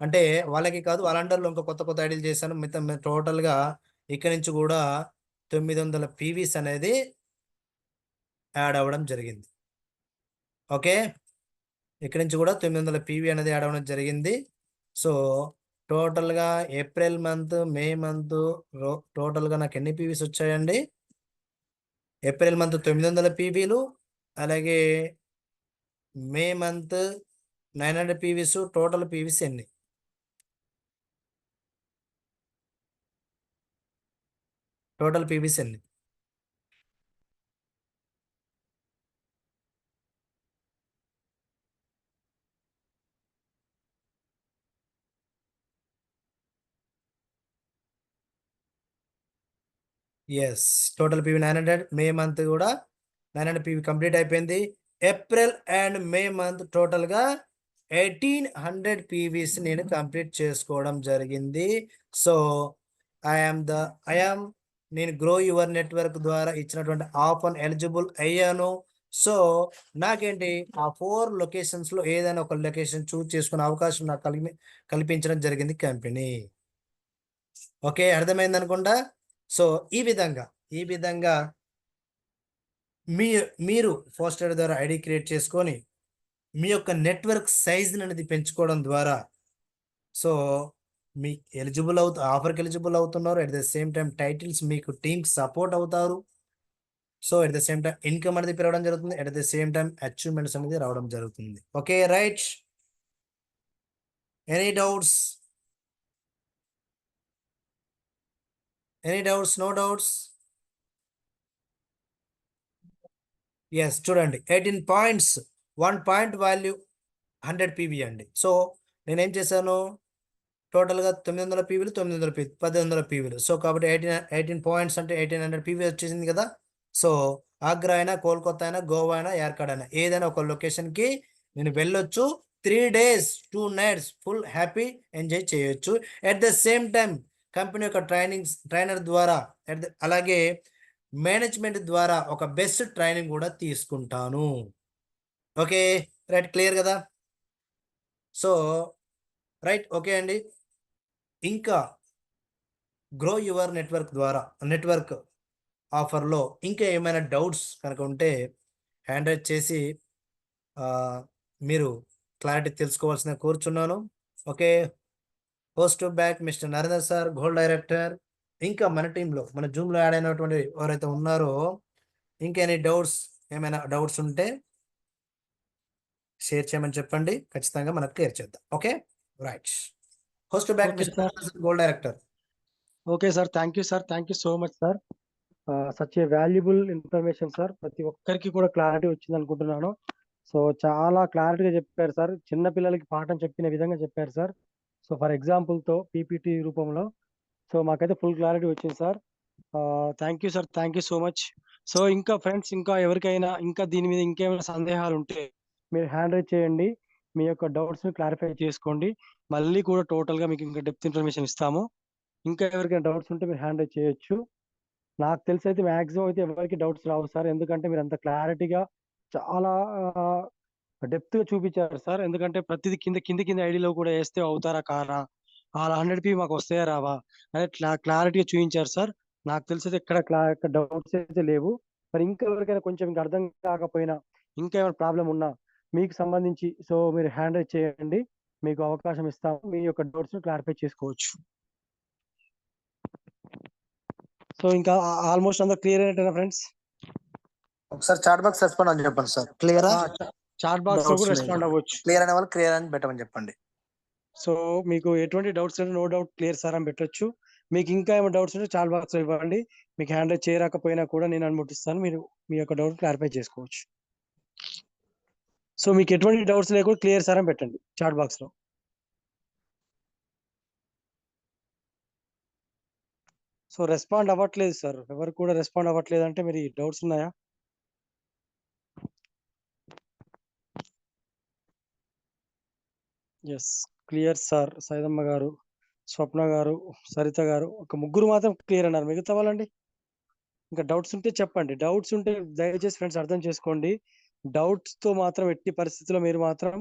అంటే వాళ్ళకి కాదు, వాళ్ళ అండర్‌లో ఇంకా కొత్త కొత్త ఐడీలు చేశాను. మొత్తం టోటల్‌గా ఇక్కడి నుంచి గూడా 900 పీవీస్ అనేది యాడ్ అవ్వడం జరిగింది. ఓకే. ఇక్కడి నుంచి గూడా 900 పీవీ అనేది యాడ్ అవ్వడం జరిగింది. సో, టోటల్‌గా ఏప్రిల్ మంత్, మే మంత్ టోటల్‌గా నాకు ఎన్ని పీవీస్ వచ్చాయండి? ఏప్రిల్ మంత్ 900 పీవీలు, అలాగే May month 900 PVs. Total PVs ఎన్ని? టోటల్ పీవీస్ ఎన్ని? Yes. Total PV 900. May month గూడా 900 పీవీ కంప్లీట్ అయిపోయింది. ఏప్రిల్ అండ్ మే మంత్ టోటల్‌గా 1800 పీవీస్ నేను కంప్లీట్ చేసుకోవడం జరిగింది. సో, ఐ యామ్ నేను గ్రో యువర్ నెట్వర్క్ ద్వారా ఇచ్చినటువంటి ఆఫర్ ఎలిజిబుల్ అయ్యాను. సో, నాకేంటి ఆ 4 లొకేషన్స్‌లో ఏదైనా ఒక లొకేషన్ చూజ్ చేసుకునే అవకాశం నాకు కల్పించడం జరిగింది కంపెనీ. ఓకే. అర్థమైందనుకుంటా. సో, ఈ విధంగా మీ మీరు ఫోస్టర్ ద్వారా ఐడీ క్రియేట్ చేసుకొని, మీ యొక్క నెట్వర్క్ సైజ్‌ననేది పెంచుకోవడం ద్వారా, సో, మీ ఆఫర్‌కి ఎలిజిబుల్ అవుతున్నారు. At the same time titles మీకు టీమ్‌కి సపోర్ట్ అవుతారు. So, at the same time income అనేది పెరగడం జరుగుతుంది. At the same time achievements అనేది రావడం జరుగుతుంది. Okay. Right. Any doubts? Any doubts? No doubts? Yes. చూడండి 18 పాయింట్స్, 1 పాయింట్ వాల్యూ 100 పీవీ అండి. సో, నేనేం చేశాను, టోటల్‌గా 900 పీవీలు, 900 పీవీలు, 1800 పీవీలు. సో, కాబట్టి 18 పాయింట్స్ అంటే 1800 పీవీ వచ్చేసింది కదా! సో, ఆగ్రా అయినా, కోల్‌కతా అయినా, గోవా అయినా, యార్కాడ్ అయినా ఏదైనా ఒక లొకేషన్‌కి నేను వెళ్ళొచ్చు. 3 days, 2 nights full happy enjoy చేయొచ్చు. At the same time company యొక్క ట్రైనర్ ద్వారా అలాగే మేనేజ్మెంట్ ద్వారా ఒక బెస్ట్ ట్రైనింగ్ గూడా తీసుకుంటాను. ఓకే. రైట్. క్లియర్ గదా! So, right. ఓకే అండి. ఇంకా గ్రో యువర్ నెట్వర్క్ ఆఫర్‌లో ఇంకా ఏమైనా డౌట్స్ కనుక ఉంటే హ్యాండ్ రైజ్ చేసి మీరు క్లారిటీ తెలుసుకోవాల్సిందిగా కోరుచున్నాను. Okay. Host back mister Narender sir, gold director. ఇంకా మన టీమ్‌లో, మన జూమ్‌లో యాడ్ అయినటువంటి ఎవరైతే ఉన్నారో, ఇంకా ఏమైనా డౌట్స్ ఉంటే షేర్ చేయమని చెప్పండి. ఖచ్చితంగా మనం క్లియర్ చేద్దాం. Okay. Right. Host back Okay, mister sir. Narender sir, gold director. Okay, sir. Thank you, sir. Thank you so much, sir. Such a valuable information, sir. ప్రతి ఒక్కరికి కూడా క్లారిటీ వచ్చింది అనుకుంటున్నాను. సో చాలా క్లారిటీగా చెప్పారు సార్. చిన్న పిల్లలకి పాఠం చెప్పిన విధంగా చెప్పారు సార్. సో ఫర్ ఎగ్జాంపుల్‌తో పీపీటీ రూపంలో సో మాకైతే ఫుల్ క్లారిటీ వచ్చింది sir. Thank you sir. Thank you so much. So ఇంకా ఫ్రెండ్స్ ఇంకా ఎవరికైనా ఇంకా దీని మీద ఇంకేమైనా సందేహాలు ఉంటే మీరు హ్యాండ్ రైజ్ చేయండి. మీ యొక్క డౌట్స్‌ని క్లారిఫై చేసుకోండి. మళ్ళీ కూడా టోటల్‌గా మీకు ఇంకా డెప్త్ ఇన్ఫర్మేషన్ ఇస్తాము. ఇంకా ఎవరికైనా డౌట్స్ ఉంటే మీరు హ్యాండ్ రైజ్ చేయొచ్చు. నాకు తెలిసైతే మాక్సిమం అయితే ఎవరికీ డౌట్స్ రావు సార్. ఎందుకంటే మీరంత క్లారిటీగా చాలా డెప్త్‌గా చూపించారు సార్. ఎందుకంటే ప్రతిది కింద ఐడీలో కూడా ఏస్తే అవుతారా? కారా? ఆళ్ళ 100 మాకు వస్తాయా? రావా? అనేది క్లారిటీగా చూయించారు సార్. నాకు తెలిసైతే ఎక్కడ డౌట్స్ అయితే లేవు. మరి ఇంకా ఎవరికైనా కొంచెం ఇంకా అర్థం కాకపోయినా, ఇంకా ఏమైనా ప్రాబ్లమ్ ఉన్నా మీకు సంబంధించి సో మీరు హ్యాండ్ రైజ్ చేయండి. మీకు అవకాశం ఇస్తాము. మీ యొక్క డౌట్స్‌ని క్లారిఫై చేసుకోవచ్చు. సో ఇంకా ఆల్‌మోస్ట్ అందరూ క్లియర్ అయినట్టేనా ఫ్రెండ్స్? ఒకసారి చాట్ బాక్స్ రెస్పాండ్ అని చెప్పండి సార్. క్లియరా? ఆ! చాట్ బాక్స్‌లో డౌట్స్ కూడా ఉన్నాయి. రెస్పాండ్ అవ్వచ్చు. క్లియర్ అనే వాళ్ళు క్లియర్ అని పెట్టమని చెప్పండి. సో మీకు ఎటువంటి డౌట్స్ ఉంటే నో డౌట్ క్లియర్ సార్ అని పెట్టొచ్చు. మీకు ఇంకా ఏమైనా డౌట్స్ ఉంటే చాట్ బాక్స్‌లో ఇవ్వండి. మీకు హ్యాండ్ రైజ్ చేయరాకపోయినా కూడా నేను అనుమతిస్తాను. మీరు మీ యొక్క డౌట్ క్లారిఫై చేసుకోవచ్చు. సో మీకు ఎటువంటి డౌట్స్ లేకుండా క్లియర్ సార్ అని పెట్టండి చాట్ బాక్స్‌లో. సో రెస్పాండ్ అవ్వట్లేదు సార్. ఎవరు కూడా రెస్పాండ్ అవ్వట్లేదంటే మరి డౌట్స్ ఉన్నాయా? యెస్. Clear sir. సైదమ్మ గారు, స్వప్న గారు, సరిత గారు ఒక ముగ్గురు మాత్రం క్లియర్ అన్నారు. మిగతా వాళ్ళండి? ఇంకా డౌట్స్ ఉంటే చెప్పండి. డౌట్స్ ఉంటే దయచేసి ఫ్రెండ్స్ అర్థం చేసుకోండి. డౌట్స్‌తో మాత్రం ఎట్టి పరిస్థితిలో మీరు మాత్రం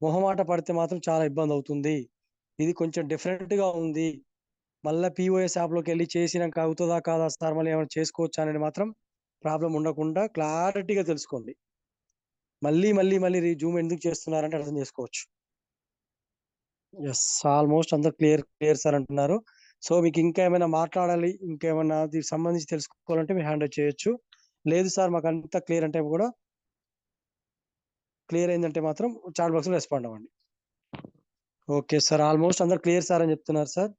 మొహమాట పడితే మాత్రం చాలా ఇబ్బందవుతుంది. ఇది కొంచెం డిఫరెంట్‌గా ఉంది. మళ్ళా పీఓఎస్ యాప్‌లోకెళ్ళి చేసినంక అవుతదా? కాదా? సార్ మళ్ళీ ఏమైనా చేసుకోవచ్చా? అనేది మాత్రం ప్రాబ్లమ్ ఉండకుండా క్లారిటీగా తెలుసుకోండి. మళ్ళీ జూమ్ ఎందుకు చేస్తున్నారంటే అర్థం చేసుకోవచ్చు. యెస్. ఆల్‌మోస్ట్ అందరూ క్లియర్ సార్ అంటున్నారు. సో, మీకు ఇంకా ఏమైనా మాట్లాడాలి, ఇంకేమన్నా దీనికి సంబంధించి తెలుసుకోవాలంటే మీరు హ్యాండ్ రైజ్ చేయొచ్చు. లేదు సార్ మాకంతా క్లియర్ అంటే కూడా క్లియర్ అయిందంటే మాత్రం చాట్ బాక్స్‌లో రెస్పాండ్ అవ్వండి. Okay sir. ఆల్‌మోస్ట్ అందరూ క్లియర్ సార్ అని చెప్తున్నారు sir.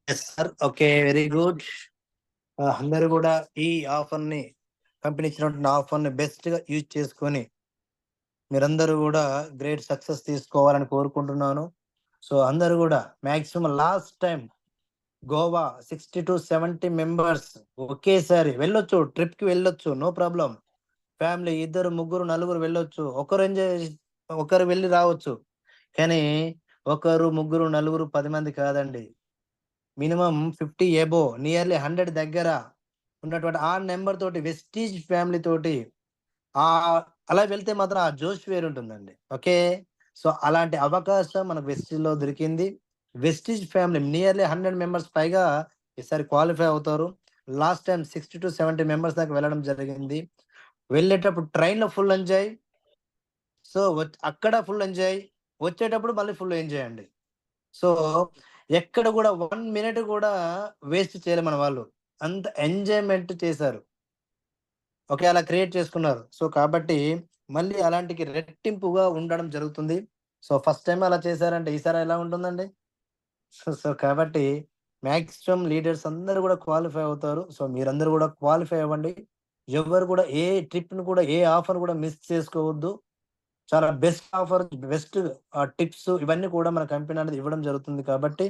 Yes sir. Okay. Very good. అందరూ కూడా ఈ ఆఫర్‌ని కంపెనీ ఇచ్చినటువంటి ఆఫర్‌ని బెస్ట్‌గా యూజ్ చేసుకొని మీరందరూ కూడా గ్రేట్ సక్సెస్ తీసుకోవాలని కోరుకుంటున్నాను. సో, అందరూ కూడా maximum last time Goa 60-70 members ఒకేసారి వెళ్ళొచ్చు. ట్రిప్‌కి వెళ్ళొచ్చు. No problem. ఫ్యామిలీ ఇద్దరు, ముగ్గురు, నలుగురు వెళ్ళొచ్చు. ఒకరు వెళ్లి రావచ్చు. కానీ ఒకరు, ముగ్గురు, నలుగురు, 10 మంది కాదండి. మినిమమ్ 50 అబోవ్ నియర్లీ 100 దగ్గర ఉన్నటువంటి ఆ నంబర్ తోటి వెస్టీజ్ ఫ్యామిలీ తోటి అలా వెళ్తే మాత్రం ఆ జోష్ వేరుంటుందండి. ఓకే. సో, అలాంటి అవకాశం మనకు వెస్టీజ్‌లో దొరికింది. వెస్టీజ్ ఫ్యామిలీ నియర్లీ 100 మెంబర్స్ పైగా ఈసారి క్వాలిఫై అవుతారు. లాస్ట్ టైమ్ 60-70 మెంబర్స్ దాకా వెళ్ళడం జరిగింది. వెళ్ళేటప్పుడు ట్రైన్‌లో ఫుల్ ఎంజాయ్. సో, అక్కడ ఫుల్ ఎంజాయ్. వచ్చేటప్పుడు మళ్ళీ ఫుల్ ఎంజాయ్ అండి. సో, ఎక్కడ గూడా 1 మినిట్ గూడా వేస్ట్ చేయలే మన వాళ్ళు. అంత ఎంజాయ్‌మెంట్ చేశారు. ఓకే. అలా క్రియేట్ చేసుకున్నారు. సో, కాబట్టి మళ్ళీ అలాంటికి రెట్టింపుగా ఉండడం జరుగుతుంది. సో, ఫస్ట్ టైమ్ అలా చేశారంటే ఈసారి ఎలా ఉంటుందండి? సో, కాబట్టి మాక్సిమం లీడర్స్ అందరూ గూడా క్వాలిఫై అవుతారు. సో, మీరందరూ గూడా క్వాలిఫై అవ్వండి. ఎవ్వరు కూడా ఏ ట్రిప్‌ని కూడా ఏ ఆఫర్ కూడా మిస్ చేసుకోవద్దు. చాలా బెస్ట్ ఆఫర్, బెస్ట్ టిప్స్ ఇవన్నీ కూడా మన కంపెనీ అనేది ఇవ్వడం జరుగుతుంది కాబట్టి,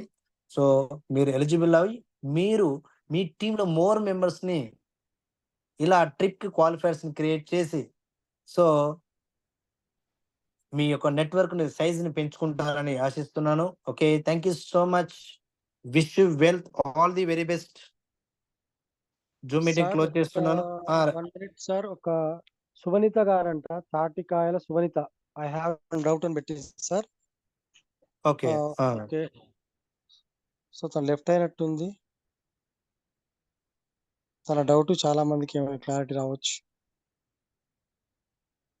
సో, మీరు ఎలిజిబుల్ అయ్యి, మీరు మీ టీమ్‌లో మోర్ మెంబర్స్‌ని ఇలా ట్రిప్‌కి క్వాలిఫైయర్స్‌ని క్రియేట్ చేసి, సో, మీ యొక్క నెట్వర్క్‌ని సైజ్‌ని పెంచుకుంటారని ఆశిస్తున్నాను. Okay. Thank you so much. Wish you wealth. All the very best. Zoom meeting sir close ఒక చేస్తున్నాను. 1 మినిట్ సార్. ఒక సువనిత గారంట. తాటికాయల సువనిత. ఐ హావ్ డౌట్ అని పెట్టింది సార్. ఓకే. ఆ! ఓకే. సో, తను లెఫ్ట్ అయినట్టుంది. తన డౌట్ చాలా మందికి ఏమైనా క్లారిటీ రావచ్చు.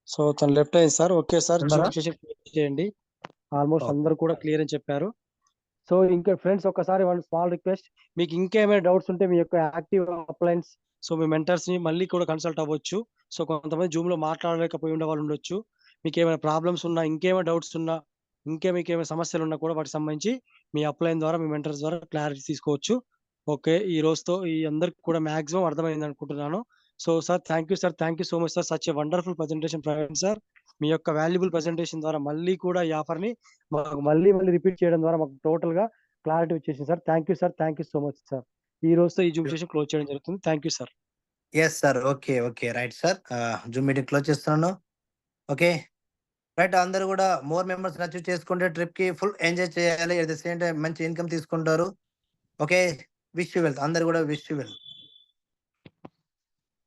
సో, తను లెఫ్ట్ అయింది సార్. Okay sir. ఉన్నారా? జూమ్ సెషన్ క్లోజ్ చేయండి. Almost okay. అందరూ కూడా క్లియర్ అని చెప్పారు. సో, ఇంకా ఫ్రెండ్స్ ఒక్కసారి వన్ స్మాల్ రిక్వెస్ట్. మీకు ఇంకేమైనా డౌట్స్ ఉంటే మీ యొక్క యాక్టివ్ అప్లయన్స్ సో, మీ మెంటర్స్‌ని మళ్ళీ కూడా కన్సల్ట్ అవ్వచ్చు. సో, కొంతమంది జూమ్‌లో మాట్లాడలేకపోయి ఉండేవాళ్ళు ఉండొచ్చు. మీకేమైనా ప్రాబ్లమ్స్ ఉన్నా, ఇంకేమైనా డౌట్స్ ఉన్నా, మీకేమైనా సమస్యలున్నా కూడా వాటికి సంబంధించి మీ అప్లైన్ ద్వారా, మీ మెంటర్స్ ద్వారా క్లారిటీ తీసుకోవచ్చు. ఓకే. ఈ రోజుతో అందరికి కూడా మాక్సిమం అర్థమైందనుకుంటున్నాను. So, sir thank you sir. Thank you so much sir. Such a wonderful presentation Praveen sir. మీ యొక్క వాల్యుబుల్ ప్రెజెంటేషన్ ద్వారా మళ్ళీ కూడా ఈ ఆఫర్‌ని మాకు మళ్ళీ రిపీట్ చేయడం ద్వారా మాకు టోటల్‌గా క్లారిటీ వచ్చేసింది sir. Thank you sir. Thank you so much sir. ఈ రోజుతో ఈ జూమ్ సెషన్ క్లోజ్ చేయడం జరుగుతుంది. Thank you sir. Yes sir. Okay. Okay. Right sir. Zoom meeting close చేస్తున్నాను. ఓకే. రైట్. అందరూ గూడా మోర్ మెంబర్స్‌ని అచీవ్ చేసుకుంటే ట్రిప్‌కి ఫుల్ ఎంజాయ్ చేయాలి. అట్ ద సేమ్ టైమ్ మంచి ఇన్‌కమ్ తీసుకుంటారు. ఓకే. Wish you wealth. అందరూ గూడా విష్ యూ వెల్.